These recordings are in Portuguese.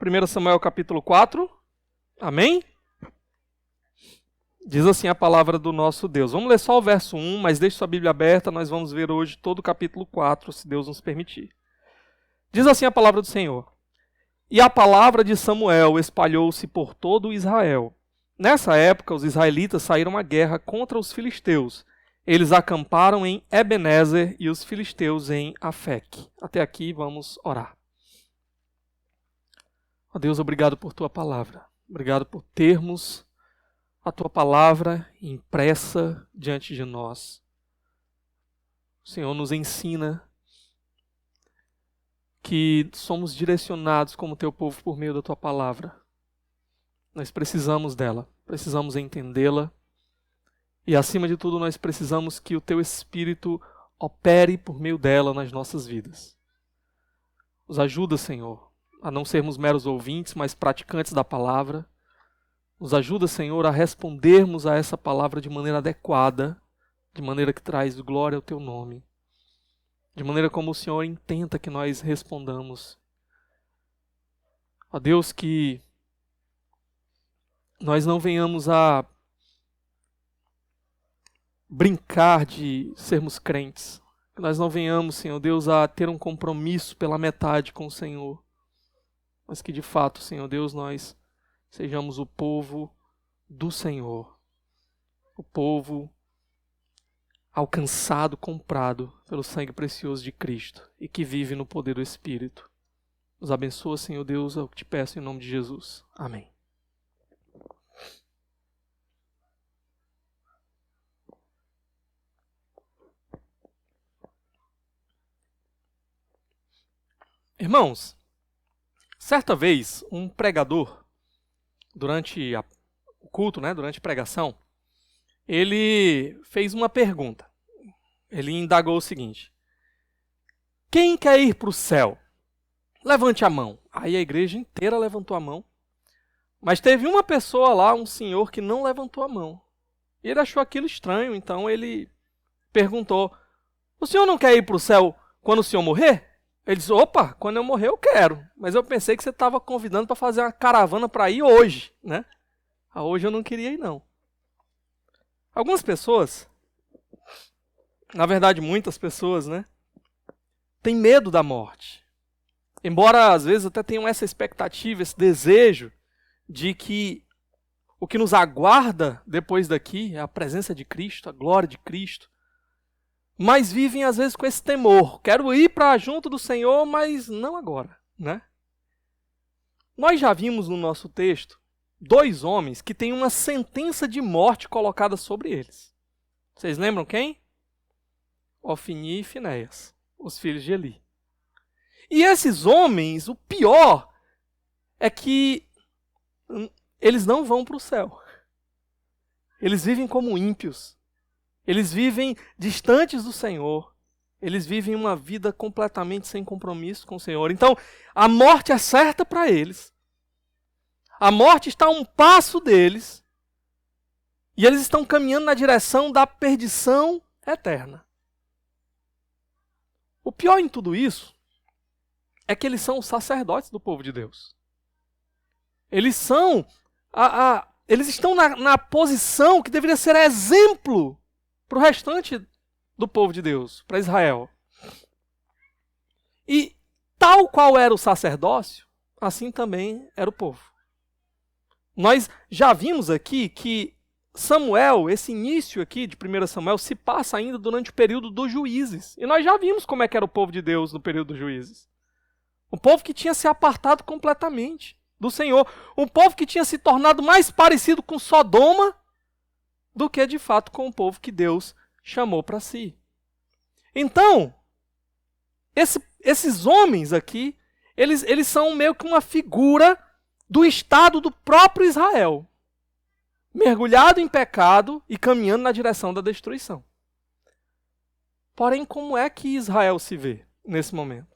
1 Samuel capítulo 4. Amém? Diz assim a palavra do nosso Deus. Vamos ler só o verso 1, mas deixe sua Bíblia aberta, nós vamos ver hoje todo o capítulo 4, se Deus nos permitir. Diz assim a palavra do Senhor. E a palavra de Samuel espalhou-se por todo Israel. Nessa época, os israelitas saíram à guerra contra os filisteus. Eles acamparam em Ebenezer e os filisteus em Afec. Até aqui vamos orar. Ó Deus, obrigado por tua palavra. Obrigado por termos a tua palavra impressa diante de nós. O Senhor nos ensina que somos direcionados como teu povo por meio da tua palavra. Nós precisamos dela, precisamos entendê-la e, acima de tudo, nós precisamos que o teu Espírito opere por meio dela nas nossas vidas. Nos ajuda, Senhor, a não sermos meros ouvintes, mas praticantes da palavra. Nos ajuda, Senhor, a respondermos a essa palavra de maneira adequada, de maneira que traz glória ao teu nome, de maneira como o Senhor intenta que nós respondamos. Ó Deus, que nós não venhamos a brincar de sermos crentes, que nós não venhamos, Senhor Deus, a ter um compromisso pela metade com o Senhor, mas que de fato, Senhor Deus, nós sejamos o povo do Senhor, o povo alcançado, comprado pelo sangue precioso de Cristo e que vive no poder do Espírito. Nos abençoa, Senhor Deus, é o que te peço em nome de Jesus. Amém. Irmãos, certa vez um pregador, durante o culto, durante a pregação, ele fez uma pergunta. Ele indagou o seguinte: quem quer ir para o céu? Levante a mão. Aí a igreja inteira levantou a mão. Mas teve uma pessoa lá, um senhor, que não levantou a mão. E ele achou aquilo estranho, então ele perguntou: o senhor não quer ir para o céu quando o senhor morrer? Ele disse: opa, quando eu morrer eu quero. Mas eu pensei que você estava convidando para fazer uma caravana para ir hoje, né? Hoje eu não queria ir, não. Algumas pessoas, na verdade muitas pessoas, têm medo da morte. Embora às vezes até tenham essa expectativa, esse desejo de que o que nos aguarda depois daqui é a presença de Cristo, a glória de Cristo. Mas vivem às vezes com esse temor. Quero ir para junto do Senhor, mas não agora, Nós já vimos no nosso texto 2 homens que têm uma sentença de morte colocada sobre eles. Vocês lembram quem? Ofni e Finéias, os filhos de Eli. E esses homens, o pior é que eles não vão para o céu. Eles vivem como ímpios. Eles vivem distantes do Senhor. Eles vivem uma vida completamente sem compromisso com o Senhor. Então, a morte é certa para eles. A morte está a um passo deles. E eles estão caminhando na direção da perdição eterna. O pior em tudo isso é que eles são os sacerdotes do povo de Deus. Eles são eles estão na posição que deveria ser exemplo para o restante do povo de Deus, para Israel. E tal qual era o sacerdócio, assim também era o povo. Nós já vimos aqui que Samuel, esse início aqui de 1 Samuel, se passa ainda durante o período dos juízes. E nós já vimos como é que era o povo de Deus no período dos juízes. Um povo que tinha se apartado completamente do Senhor. Um povo que tinha se tornado mais parecido com Sodoma do que, de fato, com o povo que Deus chamou para si. Então, esses homens aqui, eles são meio que uma figura do estado do próprio Israel, mergulhado em pecado e caminhando na direção da destruição. Porém, como é que Israel se vê nesse momento?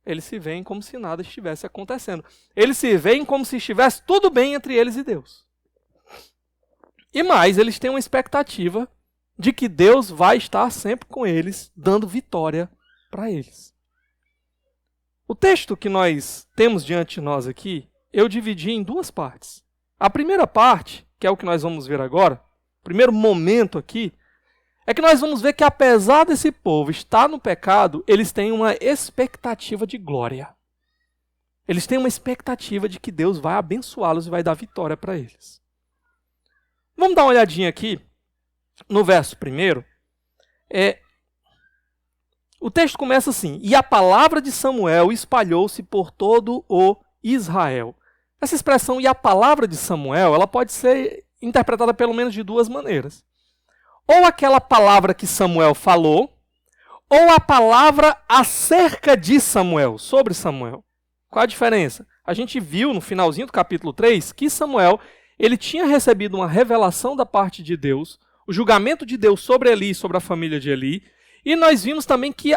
Eles se veem como se nada estivesse acontecendo. Eles se veem como se estivesse tudo bem entre eles e Deus. E mais, eles têm uma expectativa de que Deus vai estar sempre com eles, dando vitória para eles. O texto que nós temos diante de nós aqui, eu dividi em duas partes. A primeira parte, que é o que nós vamos ver agora, o primeiro momento aqui, é que nós vamos ver que apesar desse povo estar no pecado, eles têm uma expectativa de glória. Eles têm uma expectativa de que Deus vai abençoá-los e vai dar vitória para eles. Vamos dar uma olhadinha aqui no verso 1. O texto começa assim: e a palavra de Samuel espalhou-se por todo o Israel. Essa expressão, e a palavra de Samuel, ela pode ser interpretada pelo menos de duas maneiras. Ou aquela palavra que Samuel falou, ou a palavra acerca de Samuel, sobre Samuel. Qual a diferença? A gente viu no finalzinho do capítulo 3 que Samuel ele tinha recebido uma revelação da parte de Deus, o julgamento de Deus sobre Eli e sobre a família de Eli, e nós vimos também que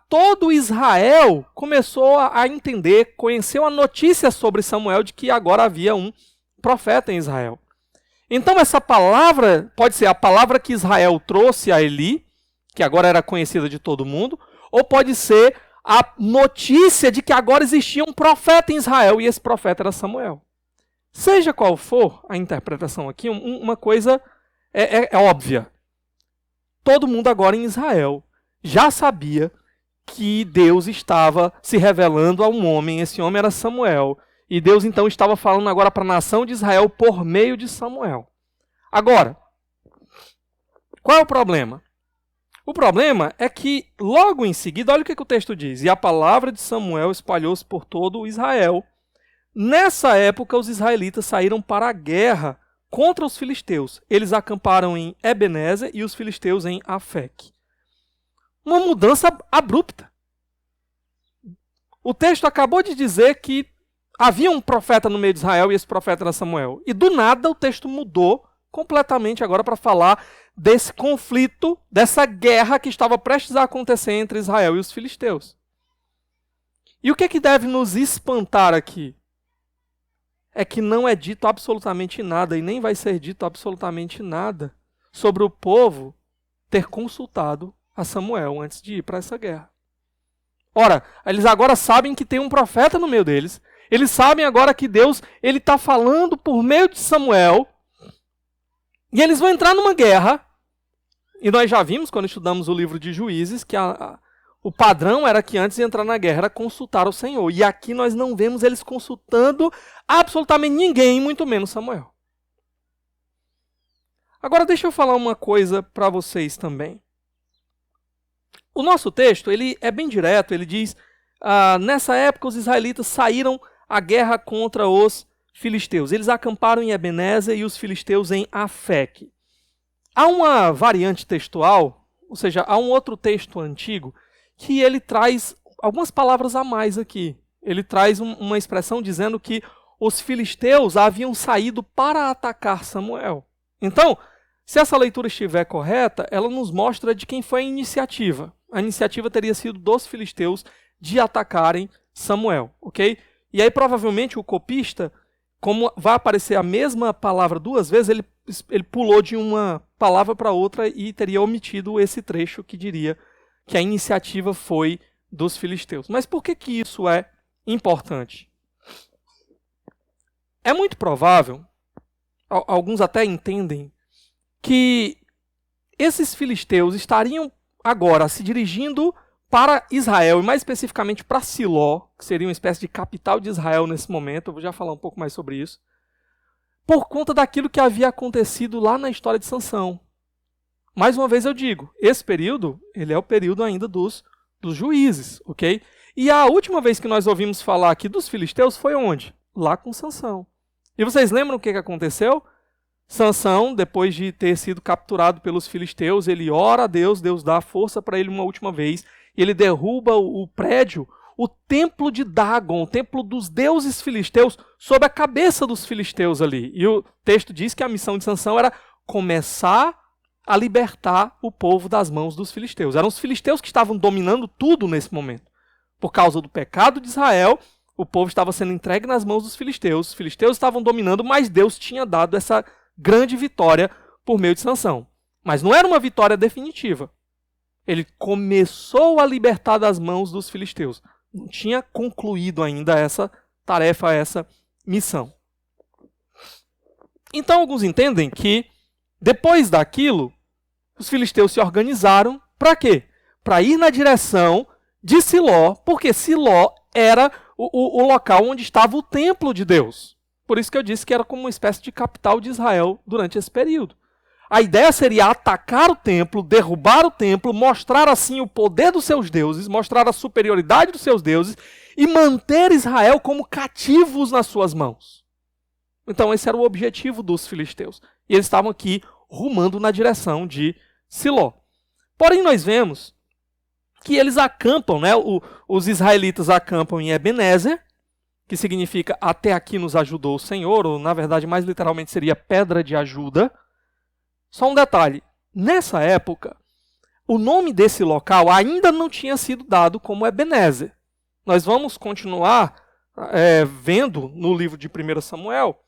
todo Israel começou a entender, conheceu a notícia sobre Samuel de que agora havia um profeta em Israel. Então essa palavra pode ser a palavra que Israel trouxe a Eli, que agora era conhecida de todo mundo, ou pode ser a notícia de que agora existia um profeta em Israel e esse profeta era Samuel. Seja qual for a interpretação aqui, uma coisa é óbvia. Todo mundo agora em Israel já sabia que Deus estava se revelando a um homem, esse homem era Samuel. E Deus então estava falando agora para a nação de Israel por meio de Samuel. Agora, qual é o problema? O problema é que logo em seguida, olha o que o texto diz: e a palavra de Samuel espalhou-se por todo o Israel. Nessa época, os israelitas saíram para a guerra contra os filisteus. Eles acamparam em Ebenezer e os filisteus em Afec. Uma mudança abrupta. O texto acabou de dizer que havia um profeta no meio de Israel e esse profeta era Samuel. E do nada o texto mudou completamente agora para falar desse conflito, dessa guerra que estava prestes a acontecer entre Israel e os filisteus. E o que é que deve nos espantar aqui? É que não é dito absolutamente nada e nem vai ser dito absolutamente nada sobre o povo ter consultado a Samuel antes de ir para essa guerra. Ora, eles agora sabem que tem um profeta no meio deles. Eles sabem agora que Deus está falando por meio de Samuel. E eles vão entrar numa guerra. E nós já vimos, quando estudamos o livro de Juízes, que o padrão era que antes de entrar na guerra era consultar o Senhor. E aqui nós não vemos eles consultando absolutamente ninguém, muito menos Samuel. Agora deixa eu falar uma coisa para vocês também. O nosso texto ele é bem direto, ele diz: nessa época os israelitas saíram à guerra contra os filisteus. Eles acamparam em Ebenezer e os filisteus em Afec. Há uma variante textual, ou seja, há um outro texto antigo, que ele traz algumas palavras a mais aqui. Ele traz uma expressão dizendo que os filisteus haviam saído para atacar Samuel. Então, se essa leitura estiver correta, ela nos mostra de quem foi a iniciativa. A iniciativa teria sido dos filisteus de atacarem Samuel, ok? E aí, provavelmente, o copista, como vai aparecer a mesma palavra duas vezes, ele pulou de uma palavra para outra e teria omitido esse trecho que diria que a iniciativa foi dos filisteus. Mas por que isso é importante? É muito provável, alguns até entendem, que esses filisteus estariam agora se dirigindo para Israel, e mais especificamente para Siló, que seria uma espécie de capital de Israel nesse momento, eu vou já falar um pouco mais sobre isso, por conta daquilo que havia acontecido lá na história de Sansão. Mais uma vez eu digo, esse período, ele é o período ainda dos juízes, ok? E a última vez que nós ouvimos falar aqui dos filisteus foi onde? Lá com Sansão. E vocês lembram o que aconteceu? Sansão, depois de ter sido capturado pelos filisteus, ele ora a Deus, Deus dá força para ele uma última vez, e ele derruba o prédio, o templo de Dagon, o templo dos deuses filisteus, sob a cabeça dos filisteus ali. E o texto diz que a missão de Sansão era começar a libertar o povo das mãos dos filisteus. Eram os filisteus que estavam dominando tudo nesse momento. Por causa do pecado de Israel, o povo estava sendo entregue nas mãos dos filisteus. Os filisteus estavam dominando, mas Deus tinha dado essa grande vitória por meio de Sansão. Mas não era uma vitória definitiva. Ele começou a libertar das mãos dos filisteus. Não tinha concluído ainda essa tarefa, essa missão. Então alguns entendem que, depois daquilo, os filisteus se organizaram para quê? Para ir na direção de Siló, porque Siló era o local onde estava o templo de Deus. Por isso que eu disse que era como uma espécie de capital de Israel durante esse período. A ideia seria atacar o templo, derrubar o templo, mostrar assim o poder dos seus deuses, mostrar a superioridade dos seus deuses e manter Israel como cativos nas suas mãos. Então esse era o objetivo dos filisteus. E eles estavam aqui rumando na direção de Siló. Porém nós vemos que eles acampam, né? Os israelitas acampam em Ebenezer, que significa até aqui nos ajudou o Senhor, ou na verdade mais literalmente seria pedra de ajuda. Só um detalhe, nessa época, o nome desse local ainda não tinha sido dado como Ebenezer. Nós vamos continuar vendo no livro de 1 Samuel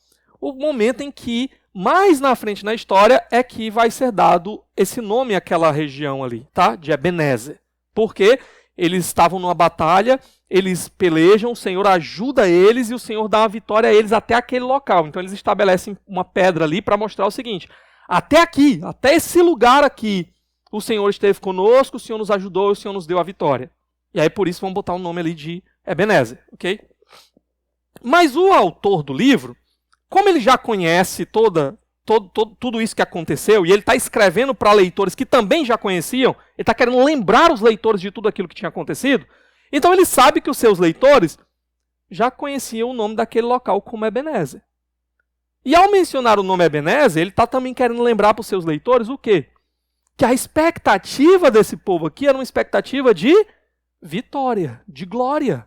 o momento em que, mais na frente na história, é que vai ser dado esse nome àquela região ali, tá? De Ebenezer. Porque eles estavam numa batalha, eles pelejam, o Senhor ajuda eles e o Senhor dá uma vitória a eles até aquele local. Então eles estabelecem uma pedra ali para mostrar o seguinte: até aqui, até esse lugar aqui, o Senhor esteve conosco, o Senhor nos ajudou, o Senhor nos deu a vitória. E aí por isso vamos botar o nome ali de Ebenezer, ok? Mas o autor do livro, como ele já conhece tudo isso que aconteceu, e ele está escrevendo para leitores que também já conheciam, ele está querendo lembrar os leitores de tudo aquilo que tinha acontecido, então ele sabe que os seus leitores já conheciam o nome daquele local como Ebenezer. E ao mencionar o nome Ebenezer, ele está também querendo lembrar para os seus leitores o quê? Que a expectativa desse povo aqui era uma expectativa de vitória, de glória.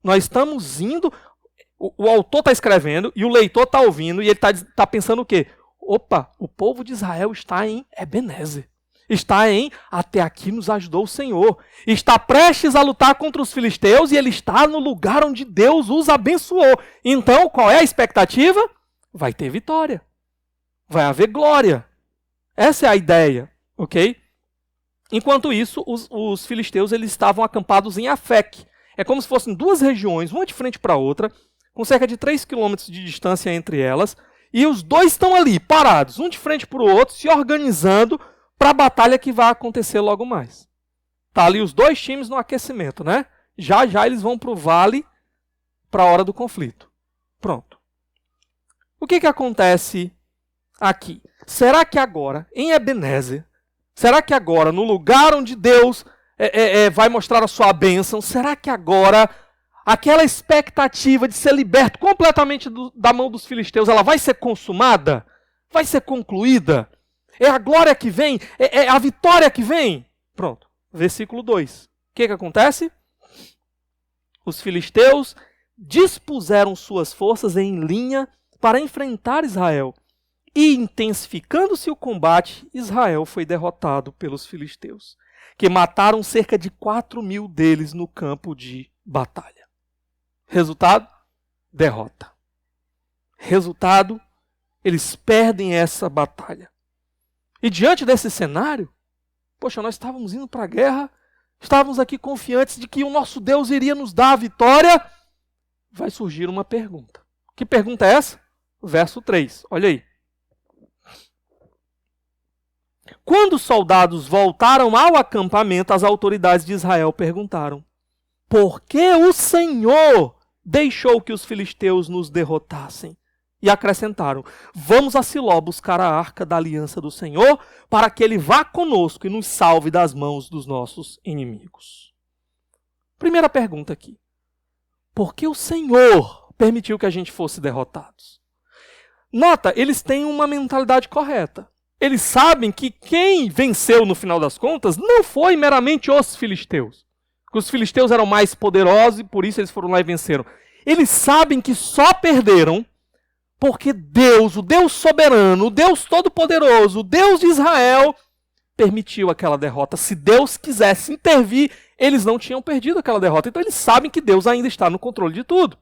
Nós estamos indo, o autor está escrevendo e o leitor está ouvindo e ele está pensando o quê? Opa, o povo de Israel está em Ebenezer. Está em até aqui nos ajudou o Senhor. Está prestes a lutar contra os filisteus e ele está no lugar onde Deus os abençoou. Então, qual é a expectativa? Vai ter vitória. Vai haver glória. Essa é a ideia, ok? Enquanto isso, os filisteus eles estavam acampados em Afec. É como se fossem duas regiões, uma de frente para a outra, com cerca de 3 quilômetros de distância entre elas, e os dois estão ali, parados, um de frente para o outro, se organizando para a batalha que vai acontecer logo mais. Tá ali os dois times no aquecimento, né? Já já eles vão para o vale para a hora do conflito. Pronto. O que acontece aqui? Será que agora, em Ebenezer, será que agora, no lugar onde Deus vai mostrar a sua bênção, será que agora aquela expectativa de ser liberto completamente da mão dos filisteus, ela vai ser consumada? Vai ser concluída? É a glória que vem? É a vitória que vem? Pronto. Versículo 2. O que acontece? Os filisteus dispuseram suas forças em linha para enfrentar Israel. E intensificando-se o combate, Israel foi derrotado pelos filisteus, que mataram cerca de 4.000 deles no campo de batalha. Resultado? Derrota. Resultado? Eles perdem essa batalha. E diante desse cenário, poxa, nós estávamos indo para a guerra, estávamos aqui confiantes de que o nosso Deus iria nos dar a vitória. Vai surgir uma pergunta. Que pergunta é essa? Verso 3, olha aí. Quando os soldados voltaram ao acampamento, as autoridades de Israel perguntaram: por que o Senhor deixou que os filisteus nos derrotassem? E acrescentaram: vamos a Siló buscar a arca da aliança do Senhor, para que ele vá conosco e nos salve das mãos dos nossos inimigos. Primeira pergunta aqui. Por que o Senhor permitiu que a gente fosse derrotados? Nota, eles têm uma mentalidade correta. Eles sabem que quem venceu no final das contas não foi meramente os filisteus. Que os filisteus eram mais poderosos e por isso eles foram lá e venceram. Eles sabem que só perderam porque Deus, o Deus soberano, o Deus todo-poderoso, o Deus de Israel, permitiu aquela derrota. Se Deus quisesse intervir, eles não tinham perdido aquela derrota. Então eles sabem que Deus ainda está no controle de tudo.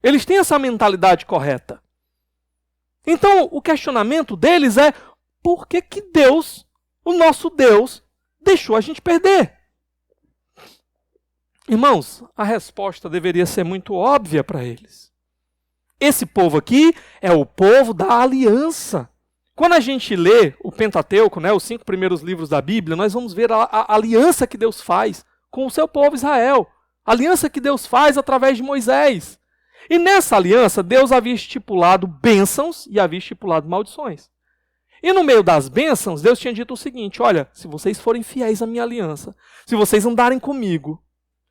Eles têm essa mentalidade correta. Então o questionamento deles é: por que que Deus, o nosso Deus, deixou a gente perder? Irmãos, a resposta deveria ser muito óbvia para eles. Esse povo aqui é o povo da aliança. Quando a gente lê o Pentateuco, os 5 primeiros livros da Bíblia, nós vamos ver a aliança que Deus faz com o seu povo Israel. A aliança que Deus faz através de Moisés. E nessa aliança, Deus havia estipulado bênçãos e havia estipulado maldições. E no meio das bênçãos, Deus tinha dito o seguinte: olha, se vocês forem fiéis à minha aliança, se vocês andarem comigo,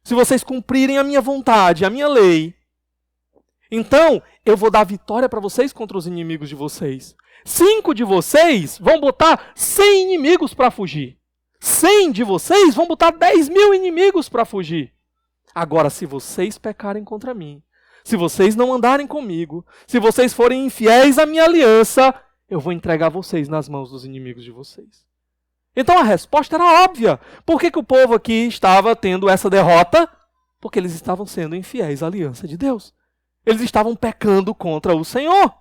se vocês cumprirem a minha vontade, a minha lei, então eu vou dar vitória para vocês contra os inimigos de vocês. 5 de vocês vão botar 100 inimigos para fugir. 100 de vocês vão botar 10.000 inimigos para fugir. Agora, se vocês pecarem contra mim, se vocês não andarem comigo, se vocês forem infiéis à minha aliança, eu vou entregar vocês nas mãos dos inimigos de vocês. Então a resposta era óbvia. Por que o povo aqui estava tendo essa derrota? Porque eles estavam sendo infiéis à aliança de Deus. Eles estavam pecando contra o Senhor.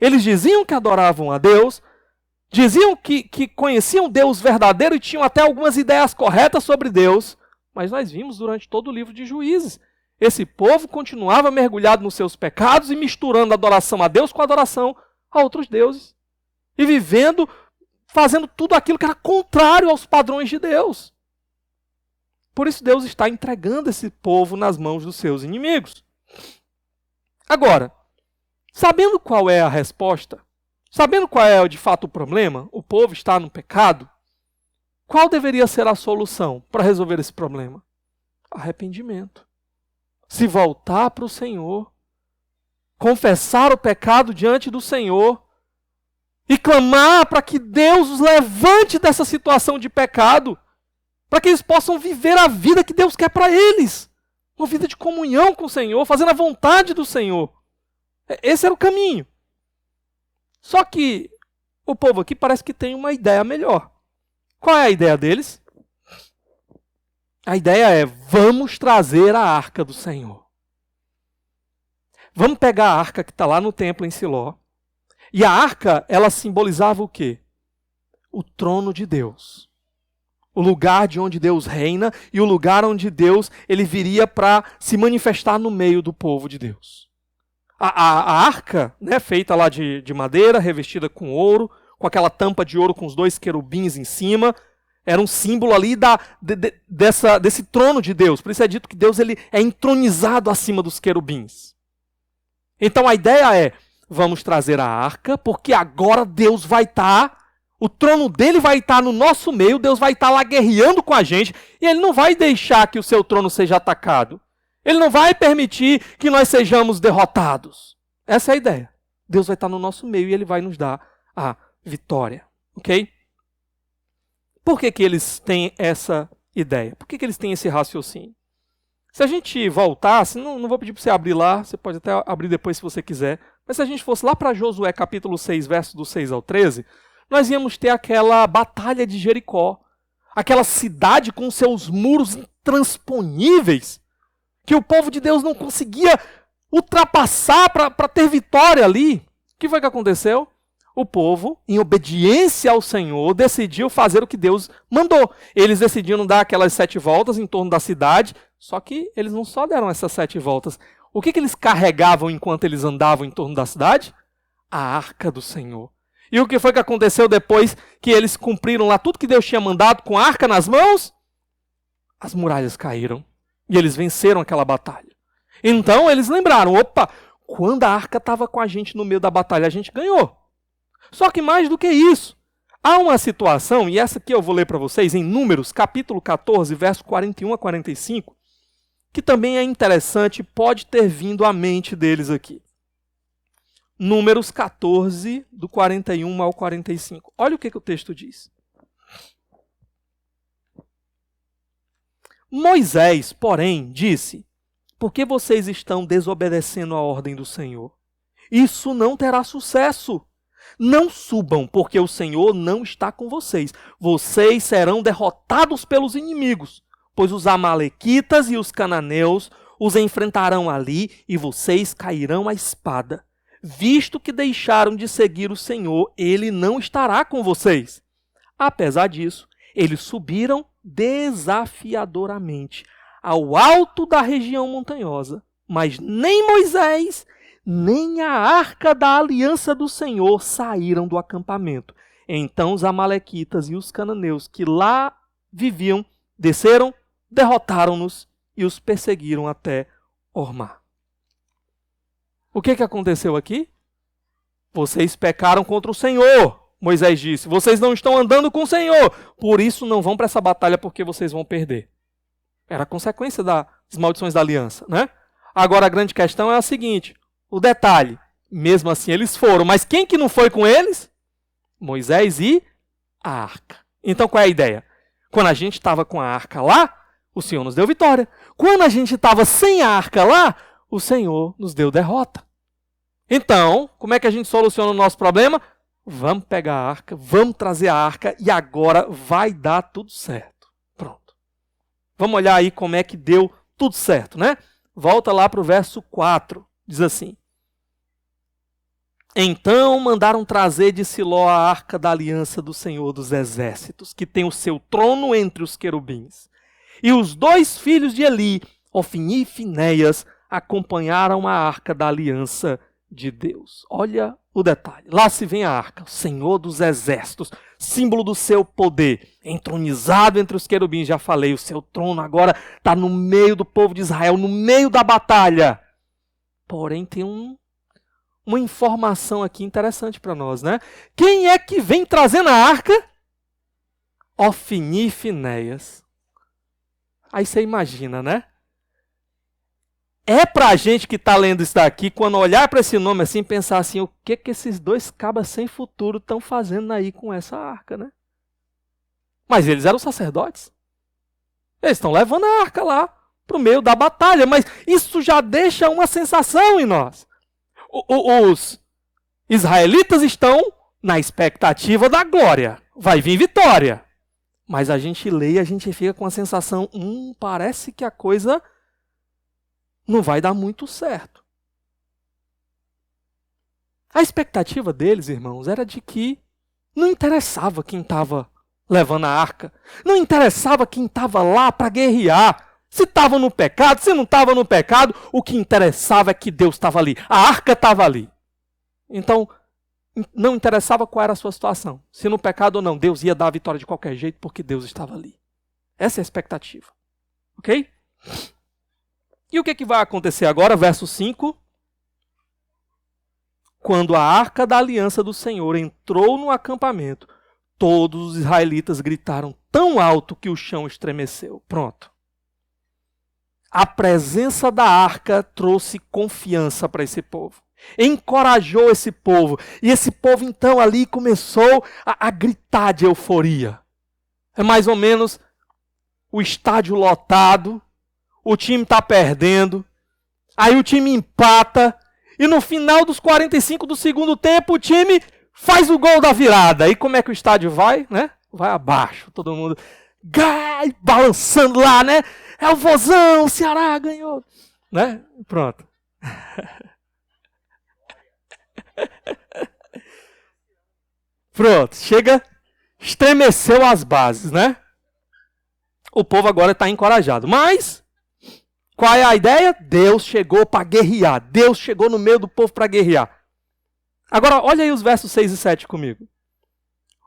Eles diziam que adoravam a Deus, diziam que conheciam Deus verdadeiro e tinham até algumas ideias corretas sobre Deus, mas nós vimos durante todo o livro de Juízes, esse povo continuava mergulhado nos seus pecados e misturando a adoração a Deus com a adoração a outros deuses. E vivendo, fazendo tudo aquilo que era contrário aos padrões de Deus. Por isso Deus está entregando esse povo nas mãos dos seus inimigos. Agora, sabendo qual é a resposta, sabendo qual é de fato o problema, o povo está no pecado, qual deveria ser a solução para resolver esse problema? Arrependimento. Se voltar para o Senhor, confessar o pecado diante do Senhor e clamar para que Deus os levante dessa situação de pecado, para que eles possam viver a vida que Deus quer para eles. Uma vida de comunhão com o Senhor, fazendo a vontade do Senhor. Esse era o caminho. Só que o povo aqui parece que tem uma ideia melhor. Qual é a ideia deles? A ideia é: vamos trazer a arca do Senhor. Vamos pegar a arca que está lá no templo em Siló. E a arca, ela simbolizava o quê? O trono de Deus. O lugar de onde Deus reina e o lugar onde Deus ele viria para se manifestar no meio do povo de Deus. A arca, feita lá de madeira, revestida com ouro, com aquela tampa de ouro com os 2 querubins em cima, era um símbolo ali desse trono de Deus. Por isso é dito que Deus ele é entronizado acima dos querubins. Então a ideia é: vamos trazer a arca, porque agora Deus vai estar, o trono dele vai estar no nosso meio, Deus vai estar lá guerreando com a gente, e ele não vai deixar que o seu trono seja atacado. Ele não vai permitir que nós sejamos derrotados. Essa é a ideia. Deus vai estar no nosso meio e ele vai nos dar a vitória. Ok? Por que eles têm essa ideia? Por que eles têm esse raciocínio? Se a gente voltasse, não vou pedir para você abrir lá, você pode até abrir depois se você quiser, mas se a gente fosse lá para Josué capítulo 6, versos do 6 ao 13, nós íamos ter aquela batalha de Jericó, aquela cidade com seus muros intransponíveis, que o povo de Deus não conseguia ultrapassar para ter vitória ali. O que foi que aconteceu? O povo, em obediência ao Senhor, decidiu fazer o que Deus mandou. Eles decidiram dar aquelas 7 voltas em torno da cidade, só que eles não só deram essas 7 voltas. O que eles carregavam enquanto eles andavam em torno da cidade? A arca do Senhor. E o que foi que aconteceu depois que eles cumpriram lá tudo que Deus tinha mandado com a arca nas mãos? As muralhas caíram. E eles venceram aquela batalha. Então eles lembraram: opa, quando a arca estava com a gente no meio da batalha, a gente ganhou. Só que mais do que isso, há uma situação, e essa aqui eu vou ler para vocês, em Números, capítulo 14, verso 41 a 45, que também é interessante, pode ter vindo à mente deles aqui. Números 14, do 41 ao 45. Olha o que o texto diz. Moisés, porém, disse: por que vocês estão desobedecendo a ordem do Senhor? Isso não terá sucesso. Não subam, porque o Senhor não está com vocês. Vocês serão derrotados pelos inimigos, pois os amalequitas e os cananeus os enfrentarão ali e vocês cairão à espada. Visto que deixaram de seguir o Senhor, ele não estará com vocês. Apesar disso, eles subiram desafiadoramente ao alto da região montanhosa, mas nem Moisés, nem a arca da aliança do Senhor saíram do acampamento. Então os amalequitas e os cananeus que lá viviam desceram, derrotaram-nos e os perseguiram até Hormá. O que aconteceu aqui? Vocês pecaram contra o Senhor, Moisés disse. Vocês não estão andando com o Senhor, por isso não vão para essa batalha porque vocês vão perder. Era a consequência das maldições da aliança, né? Agora a grande questão é a seguinte, o detalhe, mesmo assim eles foram, mas quem que não foi com eles? Moisés e a arca. Então qual é a ideia? Quando a gente estava com a arca lá, o Senhor nos deu vitória. Quando a gente estava sem a arca lá, o Senhor nos deu derrota. Então, como é que a gente soluciona o nosso problema? Vamos pegar a arca, vamos trazer a arca e agora vai dar tudo certo. Pronto. Vamos olhar aí como é que deu tudo certo, né? Volta lá para o verso 4. Diz assim. Então mandaram trazer de Siló a arca da aliança do Senhor dos Exércitos, que tem o seu trono entre os querubins. E os 2 filhos de Eli, Ofni e Finéias, acompanharam a arca da aliança de Deus. Olha o detalhe. Lá se vem a arca, o Senhor dos Exércitos, símbolo do seu poder, entronizado entre os querubins. Já falei, o seu trono agora está no meio do povo de Israel, no meio da batalha. Porém, tem uma informação aqui interessante para nós, né? Quem é que vem trazendo a arca? Ofni e Finéias. Aí você imagina, né? É pra gente que está lendo isso daqui, quando olhar para esse nome assim, pensar assim, o que esses 2 cabas sem futuro estão fazendo aí com essa arca, né? Mas eles eram sacerdotes. Eles estão levando a arca lá para o meio da batalha, mas isso já deixa uma sensação em nós. Os israelitas estão na expectativa da glória. Vai vir vitória. Mas a gente lê e a gente fica com a sensação, parece que a coisa não vai dar muito certo. A expectativa deles, irmãos, era de que não interessava quem estava levando a arca. Não interessava quem estava lá para guerrear. Se estava no pecado, se não estava no pecado, o que interessava é que Deus estava ali. A arca estava ali. Então, não interessava qual era a sua situação. Se no pecado ou não, Deus ia dar a vitória de qualquer jeito porque Deus estava ali. Essa é a expectativa. Ok? E o que vai acontecer agora? Verso 5. Quando a arca da aliança do Senhor entrou no acampamento, todos os israelitas gritaram tão alto que o chão estremeceu. Pronto. A presença da arca trouxe confiança para esse povo. Encorajou esse povo. E esse povo então ali começou a gritar de euforia. É mais ou menos o estádio lotado, o time está perdendo, aí o time empata, e no final dos 45 do segundo tempo o time faz o gol da virada. E como é que o estádio vai? Né? Vai abaixo, todo mundo balançando lá, né? É o Vozão, o Ceará ganhou. Né? Pronto. Pronto, chega, estremeceu as bases, né? O povo agora está encorajado. Mas, qual é a ideia? Deus chegou para guerrear. Deus chegou no meio do povo para guerrear. Agora, olha aí os versos 6 e 7 comigo.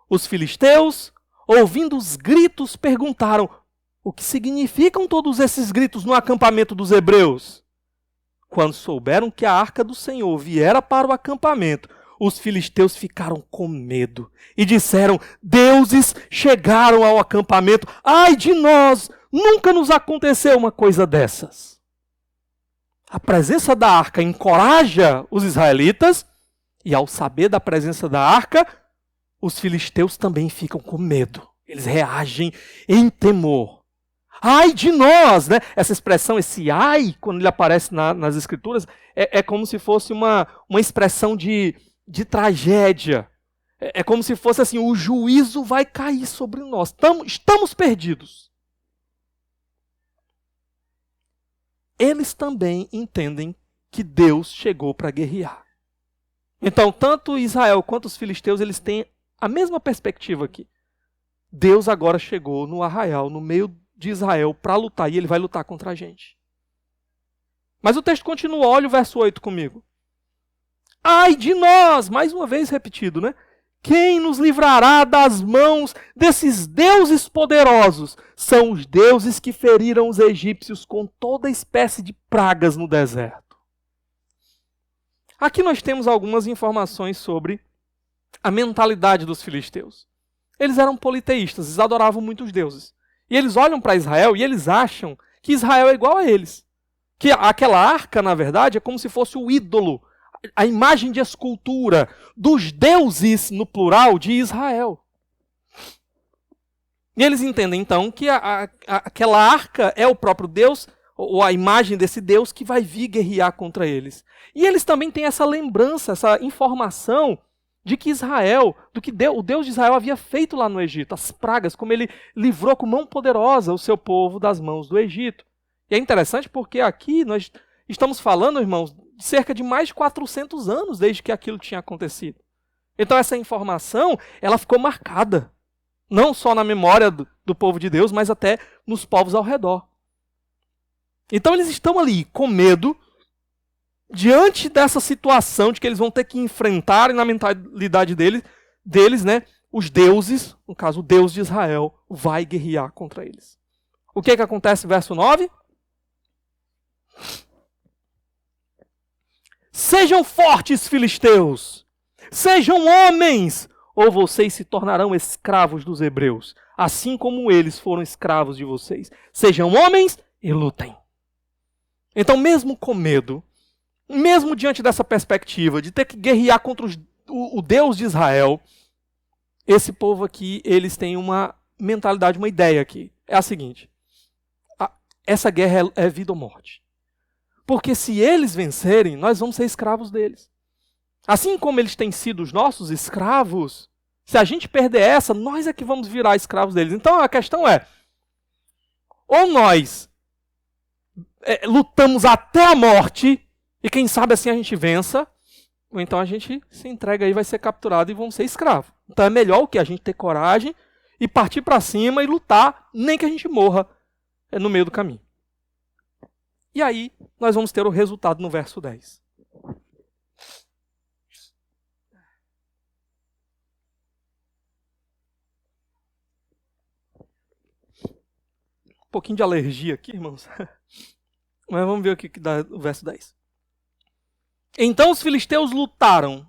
Os filisteus, ouvindo os gritos, perguntaram: o que significam todos esses gritos no acampamento dos hebreus? Quando souberam que a arca do Senhor viera para o acampamento, os filisteus ficaram com medo e disseram: deuses chegaram ao acampamento. Ai de nós! Nunca nos aconteceu uma coisa dessas. A presença da arca encoraja os israelitas e, ao saber da presença da arca, os filisteus também ficam com medo. Eles reagem em temor. Ai de nós, né? Essa expressão, esse ai, quando ele aparece nas escrituras, é como se fosse uma expressão de tragédia. É como se fosse assim, o juízo vai cair sobre nós. Estamos perdidos. Eles também entendem que Deus chegou para guerrear. Então, tanto Israel quanto os filisteus, eles têm a mesma perspectiva aqui. Deus agora chegou no arraial, no meio de Israel para lutar, e ele vai lutar contra a gente. Mas o texto continua, olha o verso 8 comigo. Ai de nós, mais uma vez repetido, né? Quem nos livrará das mãos desses deuses poderosos? São os deuses que feriram os egípcios com toda espécie de pragas no deserto. Aqui nós temos algumas informações sobre a mentalidade dos filisteus. Eles eram politeístas, eles adoravam muitos deuses. E eles olham para Israel e eles acham que Israel é igual a eles. Que aquela arca, na verdade, é como se fosse o ídolo, a imagem de escultura dos deuses, no plural, de Israel. E eles entendem, então, que aquela arca é o próprio Deus, ou a imagem desse Deus que vai vir guerrear contra eles. E eles também têm essa lembrança, essa informação de que Israel, do que o Deus de Israel havia feito lá no Egito, as pragas, como ele livrou com mão poderosa o seu povo das mãos do Egito. E é interessante porque aqui nós estamos falando, irmãos, de cerca de mais de 400 anos desde que aquilo tinha acontecido. Então essa informação, ela ficou marcada, não só na memória do povo de Deus, mas até nos povos ao redor. Então eles estão ali com medo, diante dessa situação de que eles vão ter que enfrentar, e na mentalidade deles, né, os deuses, no caso o Deus de Israel, vai guerrear contra eles. O que acontece no verso 9? Sejam fortes, filisteus, sejam homens, ou vocês se tornarão escravos dos hebreus, assim como eles foram escravos de vocês. Sejam homens e lutem. Então, mesmo com medo, mesmo diante dessa perspectiva de ter que guerrear contra o Deus de Israel, esse povo aqui, eles têm uma mentalidade, uma ideia aqui. É a seguinte: essa guerra é vida ou morte. Porque se eles vencerem, nós vamos ser escravos deles. Assim como eles têm sido os nossos escravos, se a gente perder essa, nós é que vamos virar escravos deles. Então a questão é, ou nós lutamos até a morte, e quem sabe assim a gente vença, ou então a gente se entrega aí, vai ser capturado e vamos ser escravos. Então é melhor o que? A gente ter coragem e partir para cima e lutar, nem que a gente morra no meio do caminho. E aí, nós vamos ter o resultado no verso 10. Um pouquinho de alergia aqui, irmãos. Mas vamos ver o que dá o verso 10. Então os filisteus lutaram,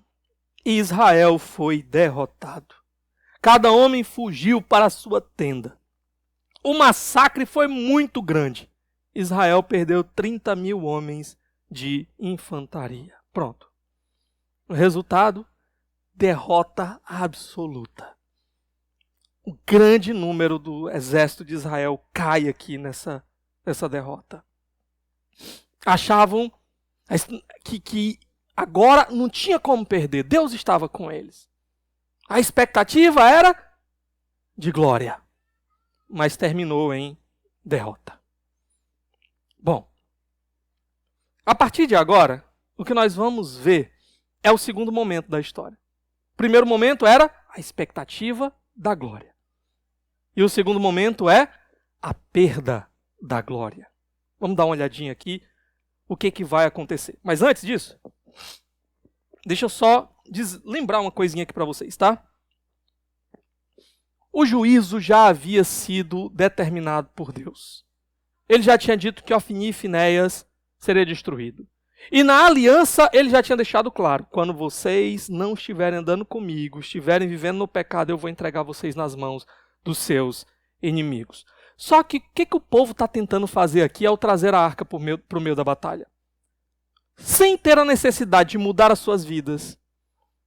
e Israel foi derrotado. Cada homem fugiu para a sua tenda. O massacre foi muito grande. Israel perdeu 30.000 homens de infantaria. Pronto. O resultado, derrota absoluta. O grande número do exército de Israel cai aqui nessa derrota. Achavam que agora não tinha como perder. Deus estava com eles. A expectativa era de glória, mas terminou em derrota. Bom, a partir de agora, o que nós vamos ver é o segundo momento da história. O primeiro momento era a expectativa da glória. E o segundo momento é a perda da glória. Vamos dar uma olhadinha aqui o que vai acontecer. Mas antes disso, deixa eu só lembrar uma coisinha aqui para vocês, tá? O juízo já havia sido determinado por Deus. Ele já tinha dito que Ofni e Finéias seria destruído. E na aliança ele já tinha deixado claro: quando vocês não estiverem andando comigo, estiverem vivendo no pecado, eu vou entregar vocês nas mãos dos seus inimigos. Só que o que o povo está tentando fazer aqui ao trazer a arca para o meio da batalha? Sem ter a necessidade de mudar as suas vidas,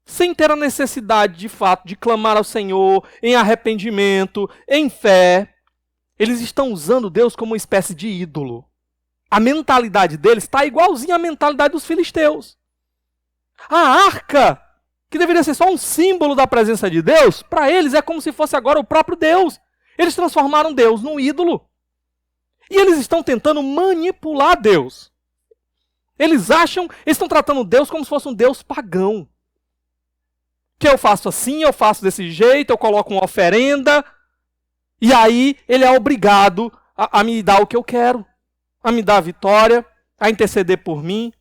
sem ter a necessidade, de fato, de clamar ao Senhor em arrependimento, em fé, eles estão usando Deus como uma espécie de ídolo. A mentalidade deles está igualzinha à mentalidade dos filisteus. A arca, que deveria ser só um símbolo da presença de Deus, para eles é como se fosse agora o próprio Deus. Eles transformaram Deus num ídolo. E eles estão tentando manipular Deus. Eles estão tratando Deus como se fosse um Deus pagão. Que eu faço assim, eu faço desse jeito, eu coloco uma oferenda, e aí ele é obrigado a me dar o que eu quero, a me dar a vitória, a interceder por mim.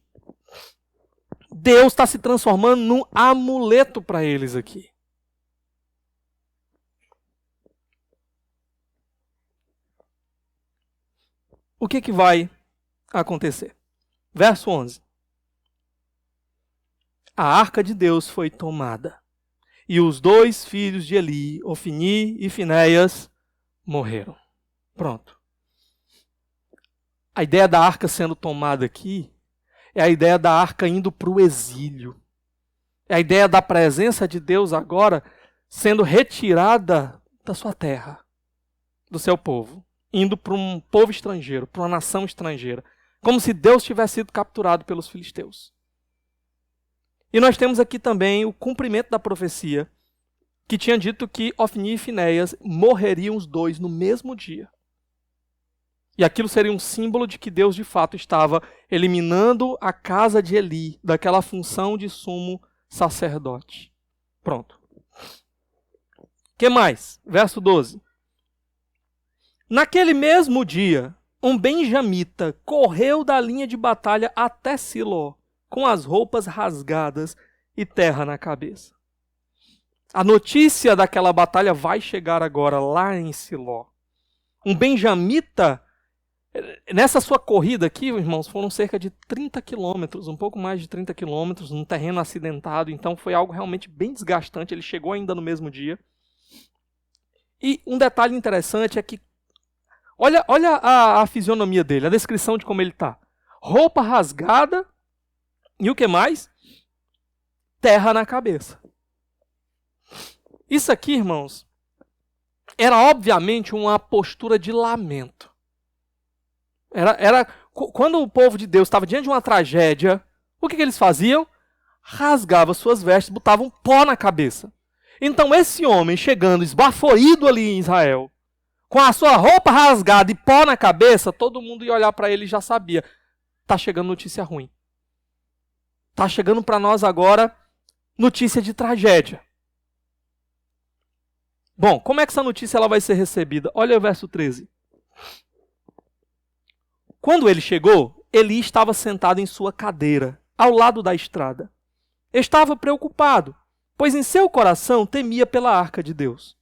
Deus está se transformando num amuleto para eles aqui. O que vai acontecer? Verso 11. A arca de Deus foi tomada, e os 2 filhos de Eli, Ofni e Finéias, morreram. Pronto. A ideia da arca sendo tomada aqui é a ideia da arca indo para o exílio. É a ideia da presença de Deus agora sendo retirada da sua terra, do seu povo, indo para um povo estrangeiro, para uma nação estrangeira. Como se Deus tivesse sido capturado pelos filisteus. E nós temos aqui também o cumprimento da profecia, que tinha dito que Ofni e Finéias morreriam os 2 no mesmo dia. E aquilo seria um símbolo de que Deus de fato estava eliminando a casa de Eli daquela função de sumo sacerdote. Pronto. O que mais? Verso 12. Naquele mesmo dia, um benjamita correu da linha de batalha até Siló, com as roupas rasgadas e terra na cabeça. A notícia daquela batalha vai chegar agora lá em Siló. Um benjamita, nessa sua corrida aqui, irmãos, foram cerca de 30 quilômetros, um pouco mais de 30 quilômetros, num terreno acidentado, então foi algo realmente bem desgastante, ele chegou ainda no mesmo dia. E um detalhe interessante é que, olha a fisionomia dele, a descrição de como ele está. Roupa rasgada e o que mais? Terra na cabeça. Isso aqui, irmãos, era obviamente uma postura de lamento. Quando o povo de Deus estava diante de uma tragédia, o que eles faziam? Rasgavam suas vestes, botavam pó na cabeça. Então esse homem chegando esbaforido ali em Israel, com a sua roupa rasgada e pó na cabeça, todo mundo ia olhar para ele e já sabia. Está chegando notícia ruim. Está chegando para nós agora notícia de tragédia. Bom, como é que essa notícia ela vai ser recebida? Olha o verso 13. Quando ele chegou, Eli estava sentado em sua cadeira, ao lado da estrada. Estava preocupado, pois em seu coração temia pela arca de Deus.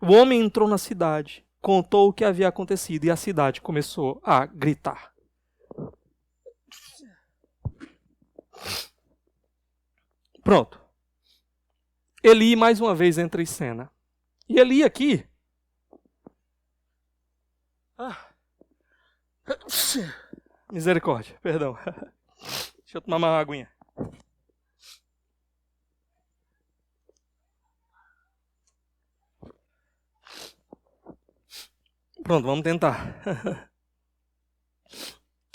O homem entrou na cidade, contou o que havia acontecido e a cidade começou a gritar. Pronto. Eli mais uma vez entra em cena. E Eli aqui... Misericórdia, perdão. Deixa eu tomar uma aguinha. Pronto, vamos tentar.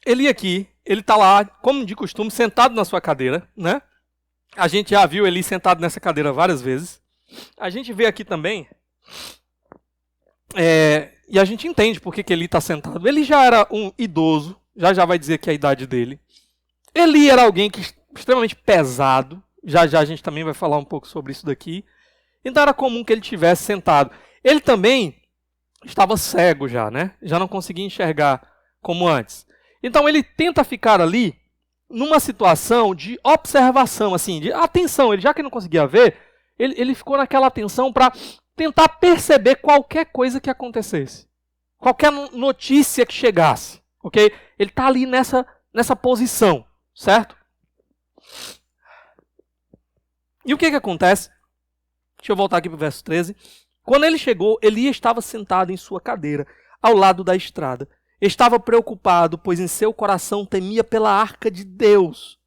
Eli aqui, ele está lá, como de costume, sentado na sua cadeira, né? A gente já viu Eli sentado nessa cadeira várias vezes. A gente vê aqui também, e a gente entende por que Eli está sentado. Ele já era um idoso, já vai dizer que é a idade dele. Eli era alguém extremamente pesado, já a gente também vai falar um pouco sobre isso daqui. Então era comum que ele estivesse sentado. Ele também estava cego já, né? Já não conseguia enxergar como antes. Então ele tenta ficar ali numa situação de observação, assim, de atenção. Ele, já que não conseguia ver, ele ficou naquela atenção para tentar perceber qualquer coisa que acontecesse. Qualquer notícia que chegasse, ok? Ele está ali nessa posição, certo? E o que acontece? Deixa eu voltar aqui para o verso 13. Quando ele chegou, Eli estava sentado em sua cadeira, ao lado da estrada. Estava preocupado, pois em seu coração temia pela arca de Deus.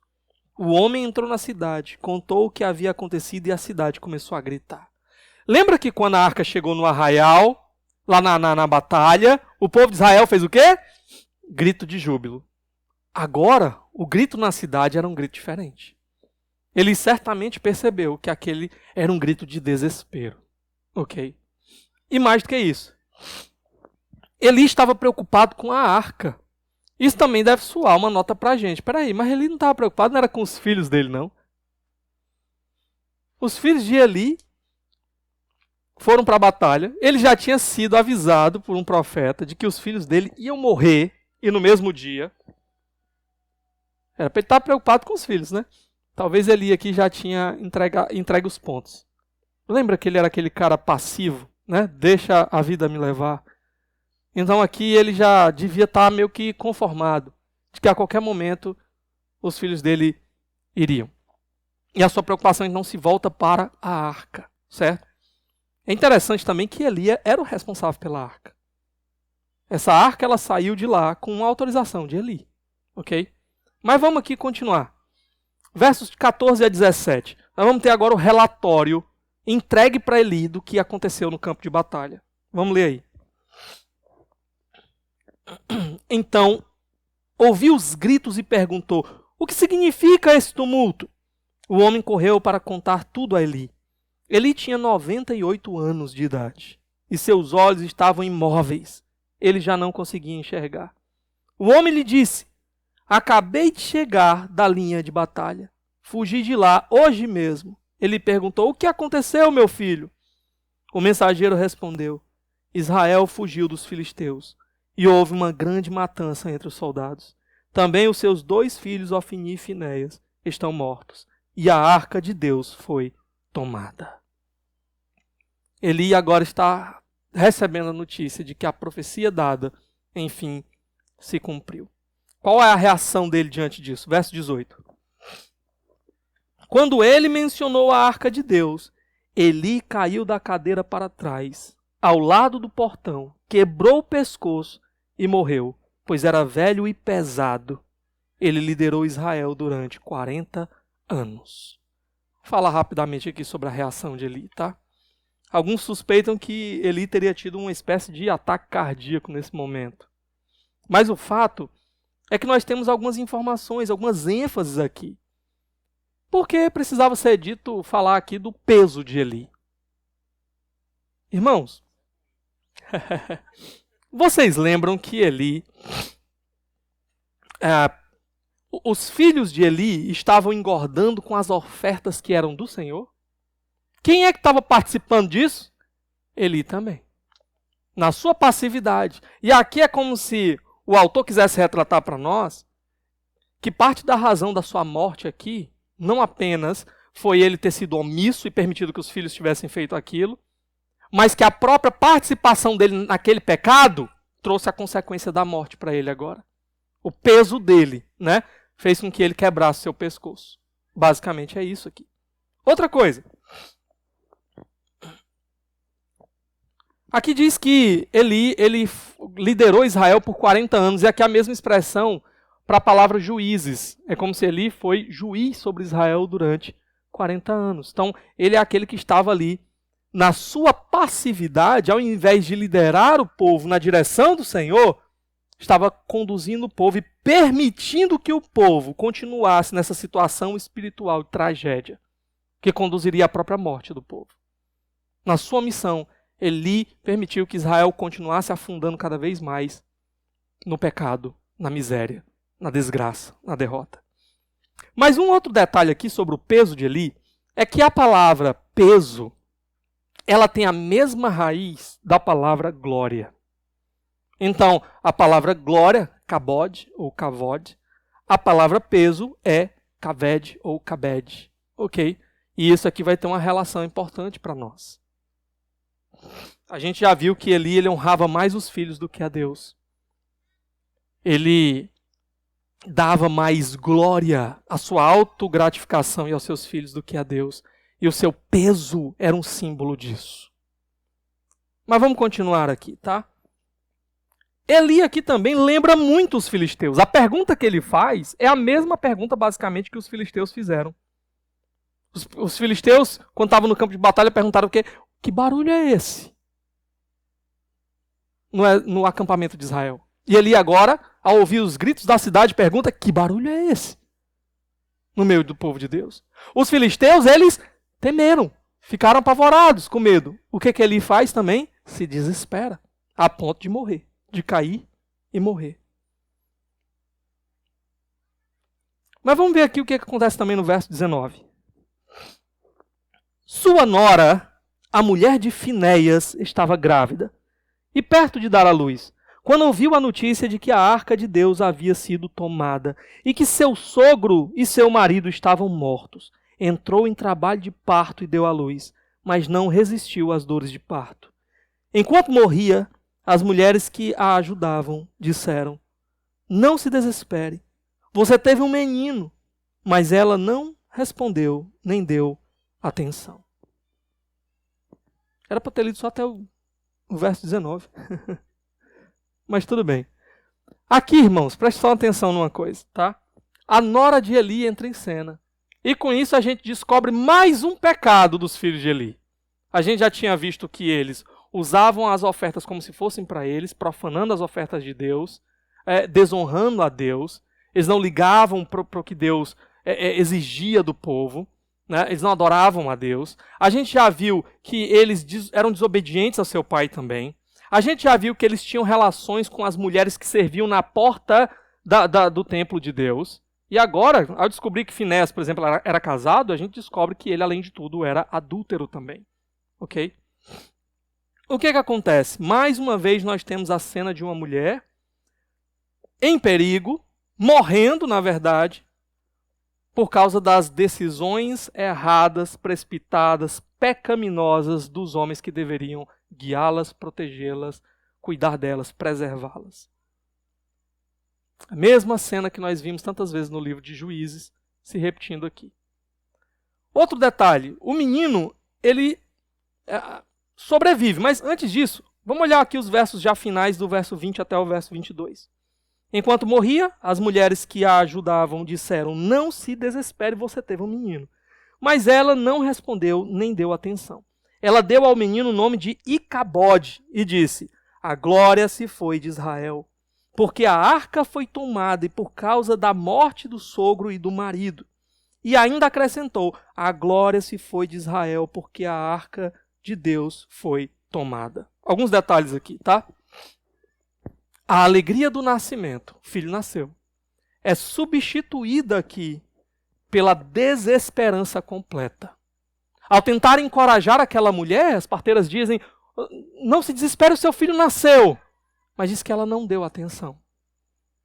O homem entrou na cidade, contou o que havia acontecido e a cidade começou a gritar. Lembra que quando a arca chegou no arraial, lá na batalha, o povo de Israel fez o quê? Grito de júbilo. Agora, o grito na cidade era um grito diferente. Ele certamente percebeu que aquele era um grito de desespero. Ok? E mais do que isso, Eli estava preocupado com a arca. Isso também deve soar uma nota para a gente. Peraí, mas Eli não estava preocupado, não era com os filhos dele, não? Os filhos de Eli foram para a batalha. Ele já tinha sido avisado por um profeta de que os filhos dele iam morrer, e no mesmo dia. Era para ele estar preocupado com os filhos, né? Talvez Eli aqui já tinha entregue os pontos. Lembra que ele era aquele cara passivo, né? Deixa a vida me levar. Então aqui ele já devia estar meio que conformado de que a qualquer momento os filhos dele iriam. E a sua preocupação então se volta para a arca, certo? É interessante também que Eli era o responsável pela arca. Essa arca ela saiu de lá com a autorização de Eli, ok? Mas vamos aqui continuar. Versos 14 a 17. Nós vamos ter agora o relatório entregue para Eli do que aconteceu no campo de batalha. Vamos ler aí. Então, ouviu os gritos e perguntou: o que significa esse tumulto? O homem correu para contar tudo a Eli. Eli tinha 98 anos de idade e seus olhos estavam imóveis. Ele já não conseguia enxergar. O homem lhe disse: acabei de chegar da linha de batalha. Fugi de lá hoje mesmo. Ele perguntou: o que aconteceu, meu filho? O mensageiro respondeu: Israel fugiu dos filisteus e houve uma grande matança entre os soldados. Também os seus 2 filhos, Ofni e Finéias, estão mortos e a arca de Deus foi tomada. Eli agora está recebendo a notícia de que a profecia dada, enfim, se cumpriu. Qual é a reação dele diante disso? Verso 18. Quando ele mencionou a arca de Deus, Eli caiu da cadeira para trás, ao lado do portão, quebrou o pescoço e morreu, pois era velho e pesado. Ele liderou Israel durante 40 anos. Vou falar rapidamente aqui sobre a reação de Eli, tá? Alguns suspeitam que Eli teria tido uma espécie de ataque cardíaco nesse momento. Mas o fato é que nós temos algumas informações, algumas ênfases aqui. Porque precisava ser dito, falar aqui do peso de Eli. Irmãos, vocês lembram que Eli, os filhos de Eli estavam engordando com as ofertas que eram do Senhor? Quem é que estava participando disso? Eli também. Na sua passividade. E aqui é como se o autor quisesse retratar para nós que parte da razão da sua morte aqui não apenas foi ele ter sido omisso e permitido que os filhos tivessem feito aquilo, mas que a própria participação dele naquele pecado trouxe a consequência da morte para ele agora. O peso dele, né, fez com que ele quebrasse seu pescoço. Basicamente é isso aqui. Outra coisa. Aqui diz que ele liderou Israel por 40 anos, e aqui a mesma expressão para a palavra juízes. É como se Eli foi juiz sobre Israel durante 40 anos. Então, ele é aquele que estava ali na sua passividade, ao invés de liderar o povo na direção do Senhor, estava conduzindo o povo e permitindo que o povo continuasse nessa situação espiritual de tragédia, que conduziria à própria morte do povo. Na sua missão, Eli permitiu que Israel continuasse afundando cada vez mais no pecado, na miséria, na desgraça, na derrota. Mas um outro detalhe aqui sobre o peso de Eli é que a palavra peso, ela tem a mesma raiz da palavra glória. Então, a palavra glória, kabod ou kavod, a palavra peso é kaved ou kabed, ok? E isso aqui vai ter uma relação importante para nós. A gente já viu que Eli ele honrava mais os filhos do que a Deus. Ele dava mais glória à sua autogratificação e aos seus filhos do que a Deus. E o seu peso era um símbolo disso. Mas vamos continuar aqui, tá? Eli aqui também lembra muito os filisteus. A pergunta que ele faz é a mesma pergunta, basicamente, que os filisteus fizeram. Os filisteus, quando estavam no campo de batalha, perguntaram o quê? Que barulho é esse? No acampamento de Israel. E Eli agora, ao ouvir os gritos da cidade, pergunta: que barulho é esse? No meio do povo de Deus. Os filisteus, eles temeram, ficaram apavorados com medo. O que Eli faz também? Se desespera, a ponto de morrer, de cair e morrer. Mas vamos ver aqui o que acontece também no verso 19. Sua nora a mulher de Finéias estava grávida e perto de dar à luz, quando ouviu a notícia de que a arca de Deus havia sido tomada e que seu sogro e seu marido estavam mortos. Entrou em trabalho de parto e deu à luz, mas não resistiu às dores de parto. Enquanto morria, as mulheres que a ajudavam disseram: não se desespere, você teve um menino. Mas ela não respondeu, nem deu atenção. Era para ter lido só até o verso 19. Mas tudo bem. Aqui, irmãos, preste só atenção numa coisa, tá? A nora de Eli entra em cena. E com isso a gente descobre mais um pecado dos filhos de Eli. A gente já tinha visto que eles usavam as ofertas como se fossem para eles, profanando as ofertas de Deus, desonrando a Deus. Eles não ligavam para o que Deus exigia do povo, né? Eles não adoravam a Deus. A gente já viu que eles eram desobedientes ao seu pai também. A gente já viu que eles tinham relações com as mulheres que serviam na porta do templo de Deus. E agora, ao descobrir que Finéias, por exemplo, era casado, a gente descobre que ele, além de tudo, era adúltero também. Ok? O que acontece? Mais uma vez nós temos a cena de uma mulher em perigo, morrendo, na verdade, por causa das decisões erradas, precipitadas, pecaminosas dos homens que deveriam guiá-las, protegê-las, cuidar delas, preservá-las. A mesma cena que nós vimos tantas vezes no livro de Juízes, se repetindo aqui. Outro detalhe, o menino, ele sobrevive, mas antes disso, vamos olhar aqui os versos já finais do verso 20 até o verso 22. Enquanto morria, as mulheres que a ajudavam disseram: não se desespere, você teve um menino. Mas ela não respondeu nem deu atenção. Ela deu ao menino o nome de Icabode e disse: a glória se foi de Israel, porque a arca foi tomada e por causa da morte do sogro e do marido. E ainda acrescentou: a glória se foi de Israel, porque a arca de Deus foi tomada. Alguns detalhes aqui, tá? A alegria do nascimento, o filho nasceu, é substituída aqui pela desesperança completa. Ao tentar encorajar aquela mulher, as parteiras dizem: não se desespere, o seu filho nasceu. Mas diz que ela não deu atenção.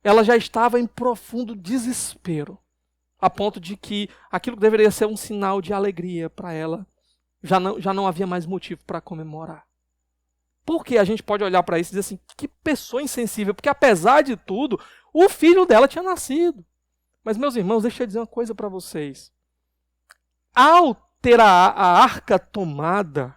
Ela já estava em profundo desespero, a ponto de que aquilo que deveria ser um sinal de alegria para ela, já não havia mais motivo para comemorar. Porque a gente pode olhar para isso e dizer assim: que pessoa insensível, porque apesar de tudo, o filho dela tinha nascido. Mas, meus irmãos, deixa eu dizer uma coisa para vocês. Ao ter a arca tomada,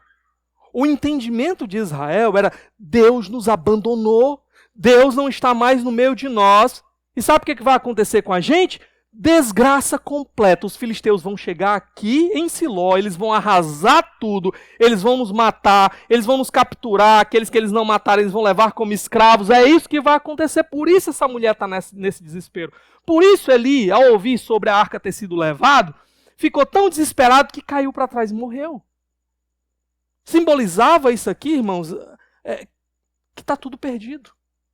o entendimento de Israel era: Deus nos abandonou, Deus não está mais no meio de nós. E sabe o que vai acontecer com a gente? Desgraça completa. Os filisteus vão chegar aqui em Siló, eles vão arrasar tudo, eles vão nos matar, eles vão nos capturar, aqueles que eles não mataram eles vão levar como escravos. É isso que vai acontecer, por isso essa mulher está nesse desespero. Por isso Eli, ao ouvir sobre a arca ter sido levado, ficou tão desesperado que caiu para trás e morreu. Simbolizava isso aqui, irmãos, que está tudo perdido.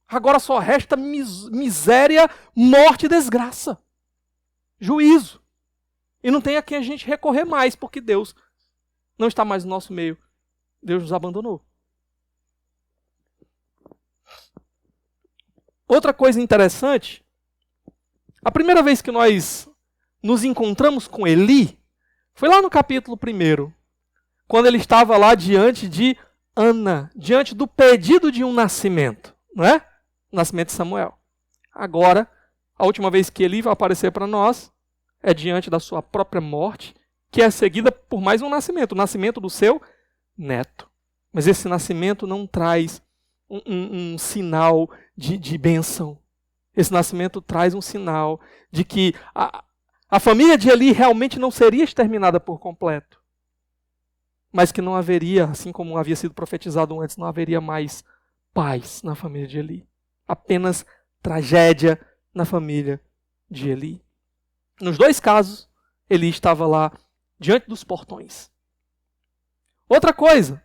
Agora só resta miséria, morte e desgraça. Juízo. E não tem a quem a gente recorrer mais, porque Deus não está mais no nosso meio. Deus nos abandonou. Outra coisa interessante, a primeira vez que nós nos encontramos com Eli foi lá no capítulo 1, quando ele estava lá diante de Ana, diante do pedido de um nascimento, não é? O nascimento de Samuel. Agora, a última vez que Eli vai aparecer para nós é diante da sua própria morte, que é seguida por mais um nascimento, o nascimento do seu neto. Mas esse nascimento não traz um sinal de bênção. Esse nascimento traz um sinal de que a família de Eli realmente não seria exterminada por completo, mas que não haveria, assim como havia sido profetizado antes, não haveria mais paz na família de Eli. Apenas tragédia na família de Eli. Nos dois casos, Eli estava lá diante dos portões. Outra coisa.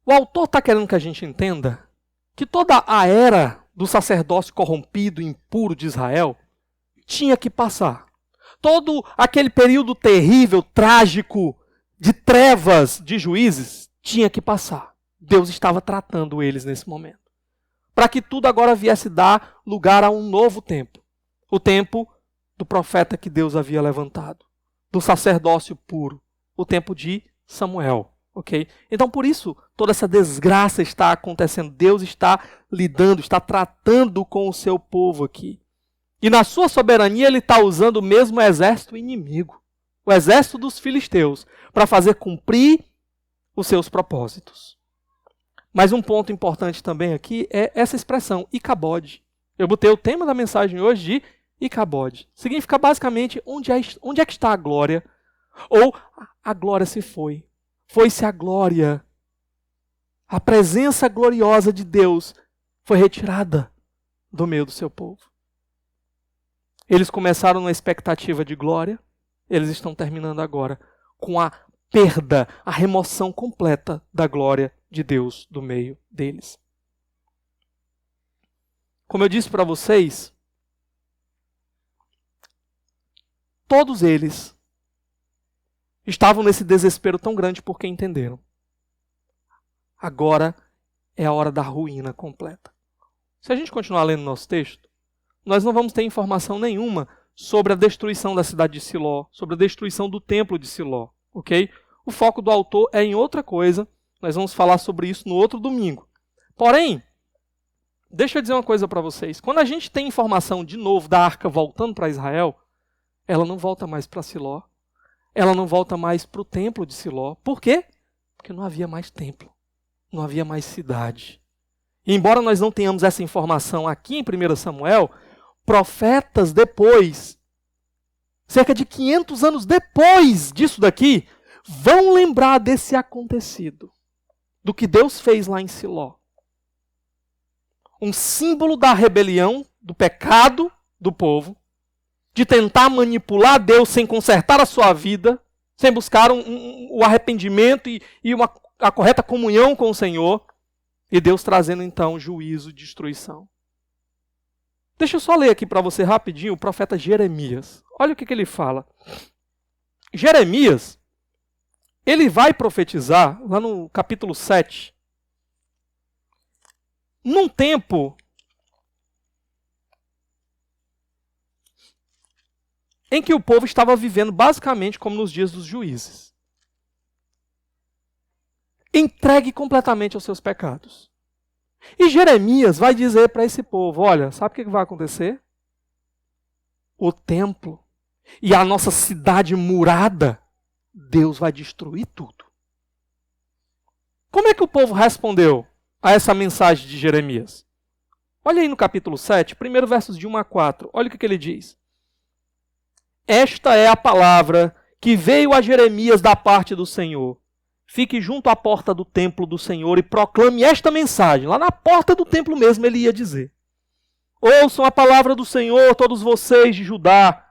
O autor está querendo que a gente entenda que toda a era do sacerdócio corrompido e impuro de Israel tinha que passar. todo aquele período terrível, trágico, de trevas de Juízes, tinha que passar. Deus estava tratando eles nesse momento. Para que tudo agora viesse dar lugar a um novo tempo. O tempo do profeta que Deus havia levantado. Do sacerdócio puro. O tempo de Samuel. Okay? Então, por isso, toda essa desgraça está acontecendo. Deus está lidando, está tratando com o seu povo aqui. E na sua soberania, ele está usando o mesmo exército inimigo. O exército dos filisteus. Para fazer cumprir os seus propósitos. Mas um ponto importante também aqui é essa expressão, Icabode. Eu botei o tema da mensagem hoje de Icabode. Significa basicamente onde é que está a glória. Ou a glória se foi. Foi-se a glória. A presença gloriosa de Deus foi retirada do meio do seu povo. Eles começaram na expectativa de glória. Eles estão terminando agora com a perda, a remoção completa da glória de Deus do meio deles. Como eu disse para vocês, todos eles estavam nesse desespero tão grande porque entenderam. Agora é a hora da ruína completa. Se a gente continuar lendo nosso texto, nós não vamos ter informação nenhuma sobre a destruição da cidade de Siló, sobre a destruição do templo de Siló. Okay? O foco do autor é em outra coisa. Nós vamos falar sobre isso no outro domingo. Porém, deixa eu dizer uma coisa para vocês. Quando a gente tem informação de novo da arca voltando para Israel, ela não volta mais para Siló. Ela não volta mais para o templo de Siló. Por quê? Porque não havia mais templo. Não havia mais cidade. E embora nós não tenhamos essa informação aqui em 1 Samuel, profetas depois, cerca de 500 anos depois disso daqui, vão lembrar desse acontecido. Do que Deus fez lá em Siló. Um símbolo da rebelião, do pecado do povo, de tentar manipular Deus sem consertar a sua vida, sem buscar o arrependimento e a correta comunhão com o Senhor, e Deus trazendo então juízo e destruição. Deixa eu só ler aqui para você rapidinho o profeta Jeremias. Olha o que ele fala. Jeremias, ele vai profetizar, lá no capítulo 7, num tempo em que o povo estava vivendo basicamente como nos dias dos juízes. Entregue completamente aos seus pecados. E Jeremias vai dizer para esse povo, olha, sabe o que vai acontecer? O templo e a nossa cidade murada, Deus vai destruir tudo. Como é que o povo respondeu a essa mensagem de Jeremias? Olha aí no capítulo 7, primeiro versos de 1 a 4. Olha o que ele diz. Esta é a palavra que veio a Jeremias da parte do Senhor. Fique junto à porta do templo do Senhor e proclame esta mensagem. Lá na porta do templo mesmo ele ia dizer. Ouçam a palavra do Senhor, todos vocês de Judá,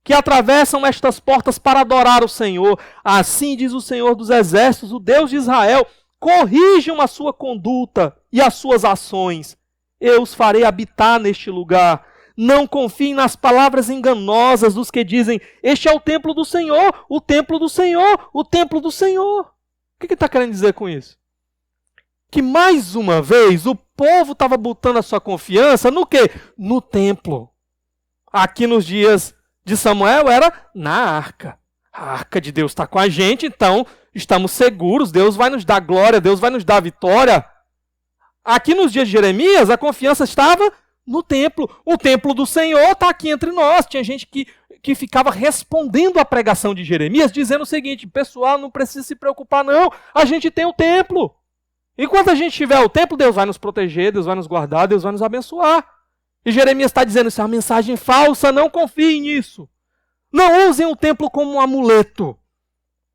que atravessam estas portas para adorar o Senhor. Assim diz o Senhor dos Exércitos, o Deus de Israel, corrijam a sua conduta e as suas ações. Eu os farei habitar neste lugar. Não confiem nas palavras enganosas dos que dizem, este é o templo do Senhor, o templo do Senhor, o templo do Senhor. O que ele está querendo dizer com isso? Que mais uma vez o povo estava botando a sua confiança no quê? No templo. Aqui nos dias de Samuel era na arca. A arca de Deus está com a gente, então estamos seguros, Deus vai nos dar glória, Deus vai nos dar vitória. Aqui nos dias de Jeremias, a confiança estava no templo. O templo do Senhor está aqui entre nós. Tinha gente que ficava respondendo à pregação de Jeremias, dizendo o seguinte, pessoal, não precisa se preocupar não, a gente tem o templo. Enquanto a gente tiver o templo, Deus vai nos proteger, Deus vai nos guardar, Deus vai nos abençoar. E Jeremias está dizendo, isso é uma mensagem falsa, não confiem nisso. Não usem o templo como um amuleto.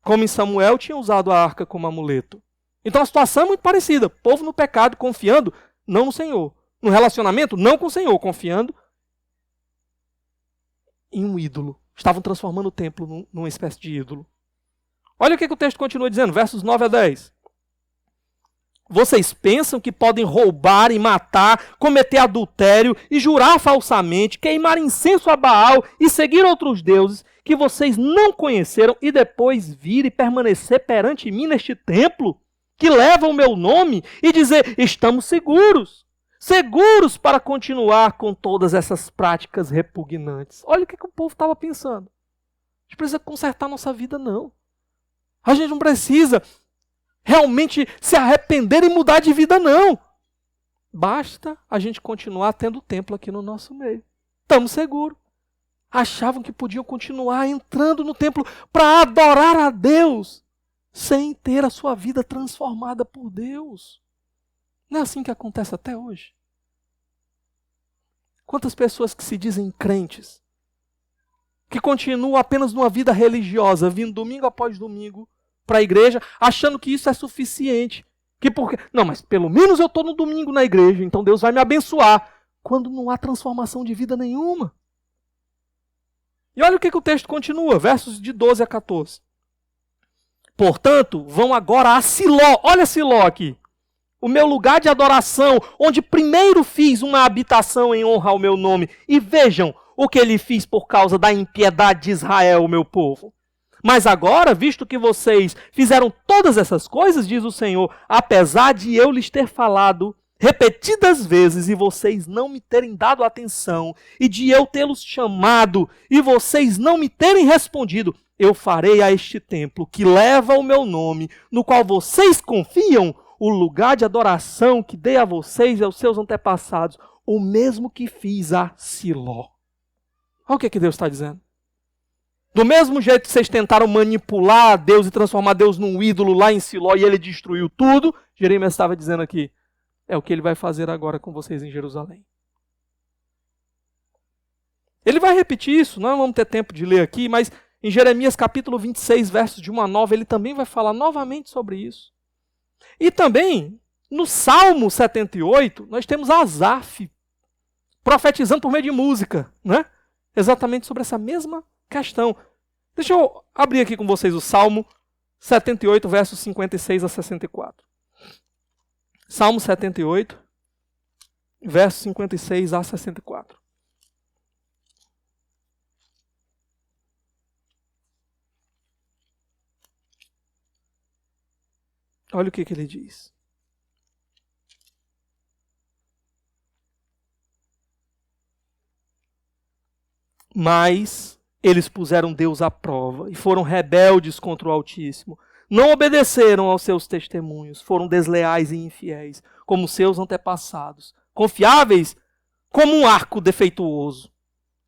Como em Samuel tinha usado a arca como amuleto. Então a situação é muito parecida. Povo no pecado, confiando não no Senhor. No relacionamento, não com o Senhor, confiando em um ídolo. Estavam transformando o templo numa espécie de ídolo. Olha o que o texto continua dizendo, versos 9 a 10. Vocês pensam que podem roubar e matar, cometer adultério e jurar falsamente, queimar incenso a Baal e seguir outros deuses que vocês não conheceram e depois vir e permanecer perante mim neste templo, que leva o meu nome, e dizer, estamos seguros para continuar com todas essas práticas repugnantes. Olha o que o povo estava pensando. A gente precisa consertar nossa vida, não. A gente não precisa realmente se arrepender e mudar de vida, não. Basta a gente continuar tendo templo aqui no nosso meio. Estamos seguros. Achavam que podiam continuar entrando no templo para adorar a Deus, sem ter a sua vida transformada por Deus. Não é assim que acontece até hoje? Quantas pessoas que se dizem crentes, que continuam apenas numa vida religiosa, vindo domingo após domingo para a igreja, achando que isso é suficiente. Não, mas pelo menos eu estou no domingo na igreja, então Deus vai me abençoar. Quando não há transformação de vida nenhuma. E olha o que o texto continua, versos de 12 a 14. Portanto, vão agora a Siló. Olha Siló aqui. O meu lugar de adoração, onde primeiro fiz uma habitação em honra ao meu nome. E vejam o que ele fiz por causa da impiedade de Israel, o meu povo. Mas agora, visto que vocês fizeram todas essas coisas, diz o Senhor, apesar de eu lhes ter falado repetidas vezes e vocês não me terem dado atenção, e de eu tê-los chamado e vocês não me terem respondido, eu farei a este templo que leva o meu nome, no qual vocês confiam, o lugar de adoração que dei a vocês e aos seus antepassados, o mesmo que fiz a Siló. Olha o que Deus está dizendo. Do mesmo jeito que vocês tentaram manipular Deus e transformar Deus num ídolo lá em Siló e ele destruiu tudo, Jeremias estava dizendo aqui, é o que ele vai fazer agora com vocês em Jerusalém. Ele vai repetir isso, não vamos ter tempo de ler aqui, mas em Jeremias capítulo 26, versos de 1 a 9, ele também vai falar novamente sobre isso. E também, no Salmo 78, nós temos Asaf profetizando por meio de música, né? Exatamente sobre essa mesma questão. Deixa eu abrir aqui com vocês o Salmo 78, versos 56 a 64. Salmo 78, versos 56 a 64. Olha o que ele diz. Mas eles puseram Deus à prova e foram rebeldes contra o Altíssimo. Não obedeceram aos seus testemunhos, foram desleais e infiéis, como seus antepassados, confiáveis como um arco defeituoso.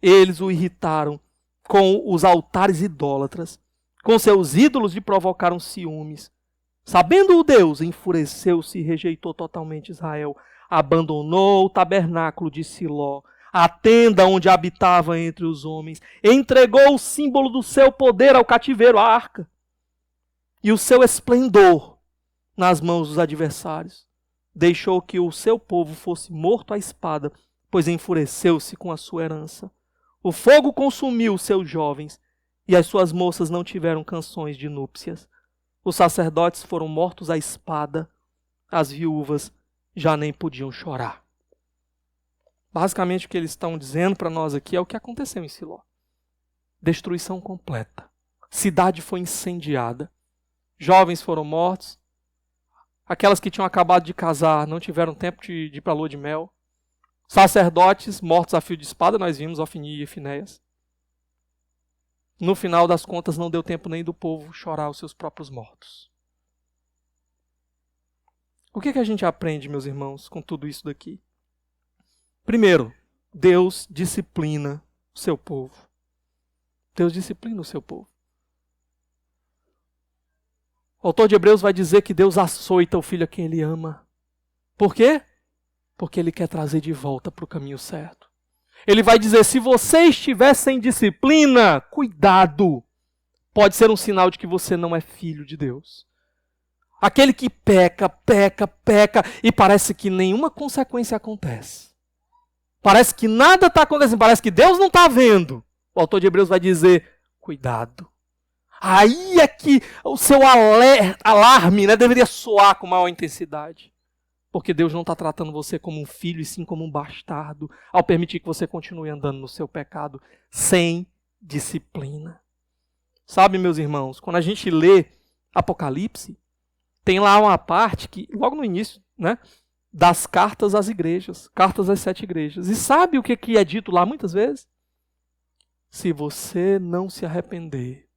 Eles o irritaram com os altares idólatras, com seus ídolos lhe provocaram ciúmes. Sabendo o Deus, enfureceu-se e rejeitou totalmente Israel, abandonou o tabernáculo de Siló, a tenda onde habitava entre os homens, entregou o símbolo do seu poder ao cativeiro, a arca, e o seu esplendor nas mãos dos adversários. Deixou que o seu povo fosse morto à espada, pois enfureceu-se com a sua herança. O fogo consumiu os seus jovens, e as suas moças não tiveram canções de núpcias. Os sacerdotes foram mortos à espada, as viúvas já nem podiam chorar. Basicamente o que eles estão dizendo para nós aqui é o que aconteceu em Siló. Destruição completa. Cidade foi incendiada. Jovens foram mortos. Aquelas que tinham acabado de casar não tiveram tempo de ir para a lua de mel. Sacerdotes mortos a fio de espada, nós vimos Ofni e Finéias. No final das contas, não deu tempo nem do povo chorar os seus próprios mortos. O que a gente aprende, meus irmãos, com tudo isso daqui? Primeiro, Deus disciplina o seu povo. Deus disciplina o seu povo. O autor de Hebreus vai dizer que Deus açoita o filho a quem ele ama. Por quê? Porque ele quer trazer de volta para o caminho certo. Ele vai dizer, se você estiver sem disciplina, cuidado. Pode ser um sinal de que você não é filho de Deus. Aquele que peca e parece que nenhuma consequência acontece. Parece que nada está acontecendo, parece que Deus não está vendo. O autor de Hebreus vai dizer, cuidado. Aí é que o seu alarme, né, deveria soar com maior intensidade. Porque Deus não está tratando você como um filho, e sim como um bastardo, ao permitir que você continue andando no seu pecado sem disciplina. Sabe, meus irmãos, quando a gente lê Apocalipse, tem lá uma parte que, logo no início, né, das cartas às igrejas, cartas às 7 igrejas. E sabe o que é dito lá muitas vezes? Se você não se arrepender,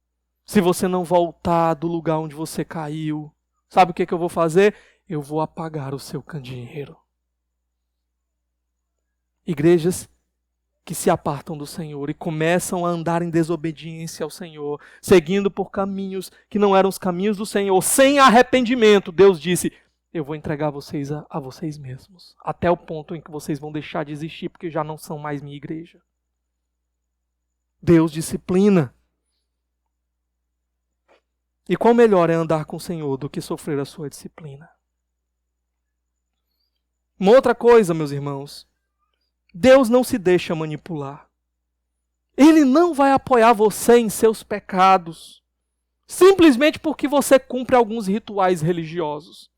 se você não voltar do lugar onde você caiu, sabe o que eu vou fazer? Eu vou apagar o seu candeeiro. Igrejas que se apartam do Senhor e começam a andar em desobediência ao Senhor, seguindo por caminhos que não eram os caminhos do Senhor, sem arrependimento, Deus disse, eu vou entregar vocês a vocês mesmos, até o ponto em que vocês vão deixar de existir, porque já não são mais minha igreja. Deus disciplina. E qual melhor é andar com o Senhor do que sofrer a sua disciplina? Uma outra coisa, meus irmãos, Deus não se deixa manipular. Ele não vai apoiar você em seus pecados, simplesmente porque você cumpre alguns rituais religiosos.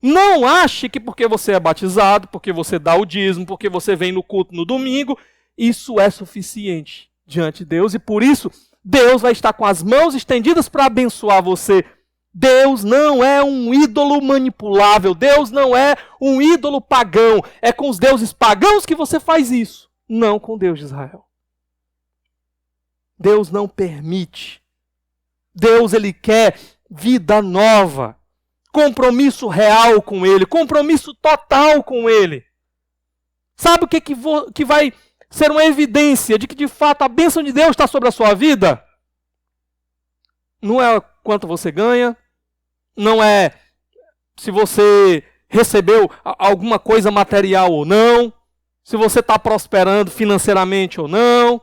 Não ache que porque você é batizado, porque você dá o dízimo, porque você vem no culto no domingo, isso é suficiente diante de Deus, e por isso Deus vai estar com as mãos estendidas para abençoar você. Deus não é um ídolo manipulável. Deus não é um ídolo pagão. É com os deuses pagãos que você faz isso. Não com o Deus de Israel. Deus não permite. Deus, Ele quer vida nova. Compromisso real com Ele. Compromisso total com Ele. Sabe o que vai ser uma evidência de que de fato a bênção de Deus está sobre a sua vida? Não é quanto você ganha. Não é se você recebeu alguma coisa material ou não, se você está prosperando financeiramente ou não.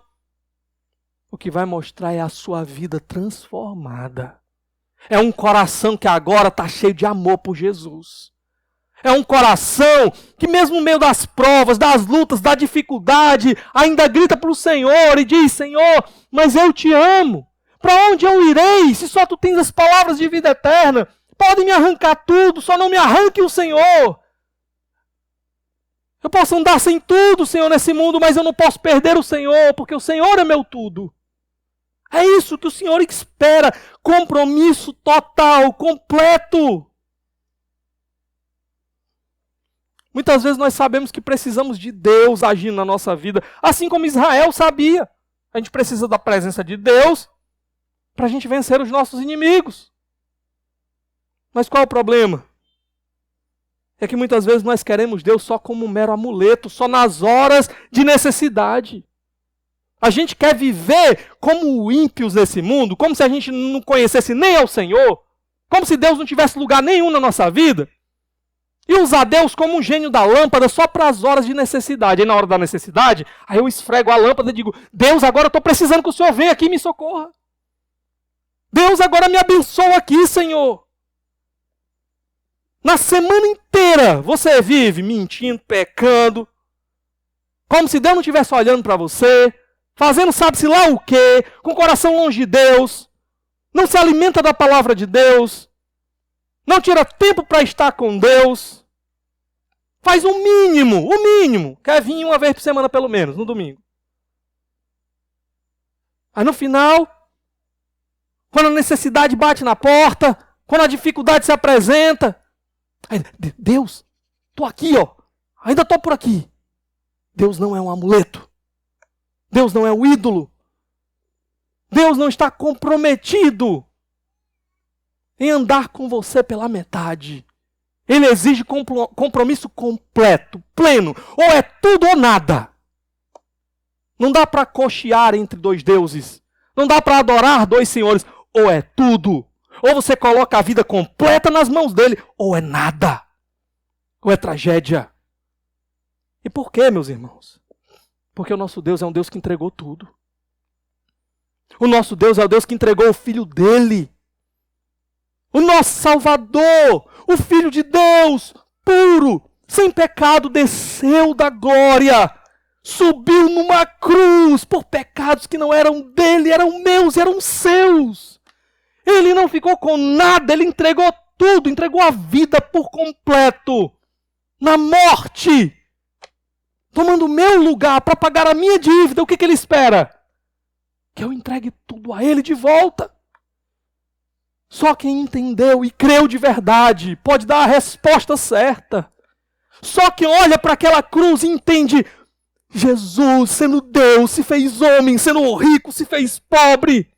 O que vai mostrar é a sua vida transformada. É um coração que agora está cheio de amor por Jesus. É um coração que mesmo no meio das provas, das lutas, da dificuldade, ainda grita para o Senhor e diz, Senhor, mas eu te amo. Para onde eu irei se só tu tens as palavras de vida eterna? Pode me arrancar tudo, só não me arranque o Senhor. Eu posso andar sem tudo, Senhor, nesse mundo, mas eu não posso perder o Senhor, porque o Senhor é meu tudo. É isso que o Senhor espera, compromisso total, completo. Muitas vezes nós sabemos que precisamos de Deus agindo na nossa vida, assim como Israel sabia. A gente precisa da presença de Deus para a gente vencer os nossos inimigos. Mas qual é o problema? É que muitas vezes nós queremos Deus só como um mero amuleto, só nas horas de necessidade. A gente quer viver como ímpios nesse mundo, como se a gente não conhecesse nem ao Senhor, como se Deus não tivesse lugar nenhum na nossa vida, e usar Deus como um gênio da lâmpada só para as horas de necessidade. Aí na hora da necessidade, aí eu esfrego a lâmpada e digo, Deus, agora eu estou precisando que o Senhor venha aqui e me socorra. Deus, agora me abençoa aqui, Senhor. Na semana inteira você vive mentindo, pecando, como se Deus não estivesse olhando para você, fazendo sabe-se lá o quê, com o coração longe de Deus, não se alimenta da palavra de Deus, não tira tempo para estar com Deus, faz o mínimo, quer vir uma vez por semana pelo menos, no domingo. Aí no final, quando a necessidade bate na porta, quando a dificuldade se apresenta, aí, Deus, estou aqui, ó, ainda estou por aqui. Deus não é um amuleto. Deus não é um ídolo. Deus não está comprometido em andar com você pela metade. Ele exige compromisso completo, pleno. Ou é tudo ou nada. Não dá para cochear entre dois deuses. Não dá para adorar dois senhores. Ou é tudo. Ou você coloca a vida completa nas mãos dele. Ou é nada. Ou é tragédia. E por quê, meus irmãos? Porque o nosso Deus é um Deus que entregou tudo. O nosso Deus é o Deus que entregou o Filho dele. O nosso Salvador, o Filho de Deus, puro, sem pecado, desceu da glória, subiu numa cruz por pecados que não eram dele, eram meus, eram seus. Ele não ficou com nada, ele entregou tudo, entregou a vida por completo, na morte, tomando o meu lugar para pagar a minha dívida. O que ele espera? Que eu entregue tudo a ele de volta. Só quem entendeu e creu de verdade pode dar a resposta certa. Só quem olha para aquela cruz e entende: Jesus, sendo Deus, se fez homem, sendo rico, se fez pobre,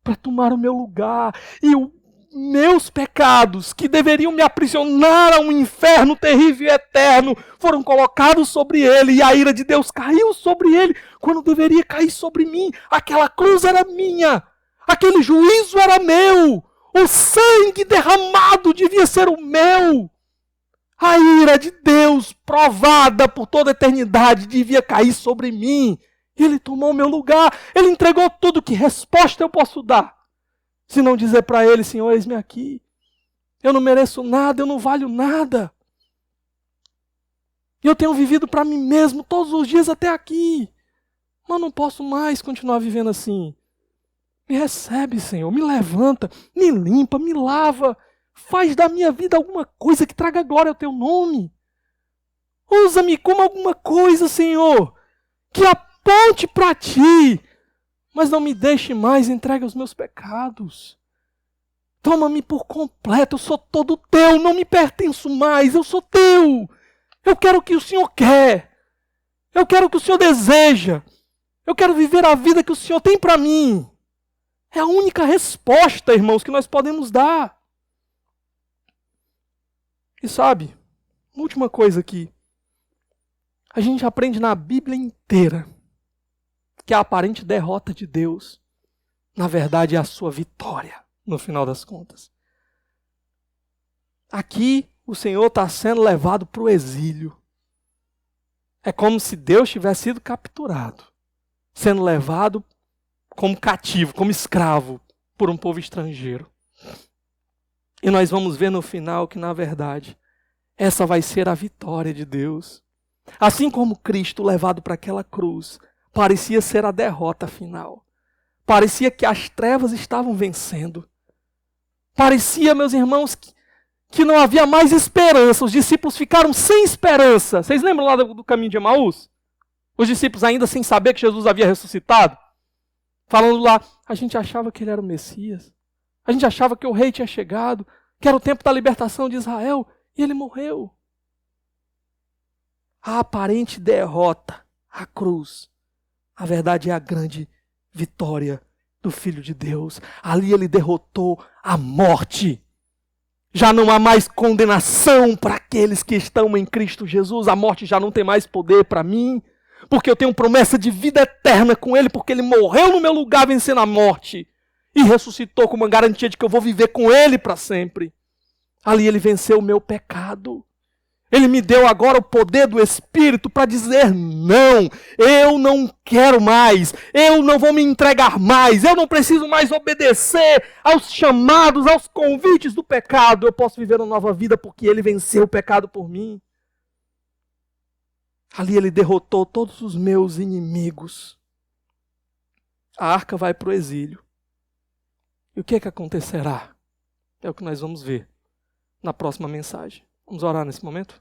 para tomar o meu lugar. E os meus pecados, que deveriam me aprisionar a um inferno terrível e eterno, foram colocados sobre ele, e a ira de Deus caiu sobre ele, quando deveria cair sobre mim. Aquela cruz era minha, aquele juízo era meu, o sangue derramado devia ser o meu. A ira de Deus, provada por toda a eternidade, devia cair sobre mim. Ele tomou o meu lugar, ele entregou tudo. Que resposta eu posso dar? Se não dizer para ele: Senhor, eis-me aqui. Eu não mereço nada, eu não valho nada. E eu tenho vivido para mim mesmo todos os dias até aqui. Mas não posso mais continuar vivendo assim. Me recebe, Senhor, me levanta, me limpa, me lava. Faz da minha vida alguma coisa que traga glória ao teu nome. Usa-me como alguma coisa, Senhor, que aponte para ti. Mas não me deixe mais entregue aos meus pecados. Toma-me por completo, eu sou todo teu, não me pertenço mais, eu sou teu. Eu quero o que o Senhor quer. Eu quero o que o Senhor deseja. Eu quero viver a vida que o Senhor tem para mim. É a única resposta, irmãos, que nós podemos dar. E sabe, última coisa aqui. A gente aprende na Bíblia inteira que a aparente derrota de Deus, na verdade, é a sua vitória, no final das contas. Aqui, o Senhor está sendo levado para o exílio. É como se Deus tivesse sido capturado, sendo levado como cativo, como escravo, por um povo estrangeiro. E nós vamos ver no final que, na verdade, essa vai ser a vitória de Deus. Assim como Cristo, levado para aquela cruz, parecia ser a derrota final. Parecia que as trevas estavam vencendo. Parecia, meus irmãos, que não havia mais esperança. Os discípulos ficaram sem esperança. Vocês lembram lá do caminho de Emaús? Os discípulos ainda sem saber que Jesus havia ressuscitado? Falando lá, a gente achava que ele era o Messias. A gente achava que o rei tinha chegado, que era o tempo da libertação de Israel, e ele morreu. A aparente derrota, a cruz, a verdade é a grande vitória do Filho de Deus. Ali ele derrotou a morte. Já não há mais condenação para aqueles que estão em Cristo Jesus. A morte já não tem mais poder para mim, porque eu tenho promessa de vida eterna com ele, porque ele morreu no meu lugar vencendo a morte e ressuscitou com uma garantia de que eu vou viver com ele para sempre. Ali ele venceu o meu pecado. Ele me deu agora o poder do Espírito para dizer: não, eu não quero mais, eu não vou me entregar mais, eu não preciso mais obedecer aos chamados, aos convites do pecado. Eu posso viver uma nova vida porque ele venceu o pecado por mim. Ali ele derrotou todos os meus inimigos. A arca vai para o exílio. E o que acontecerá? É o que nós vamos ver na próxima mensagem. Vamos orar nesse momento?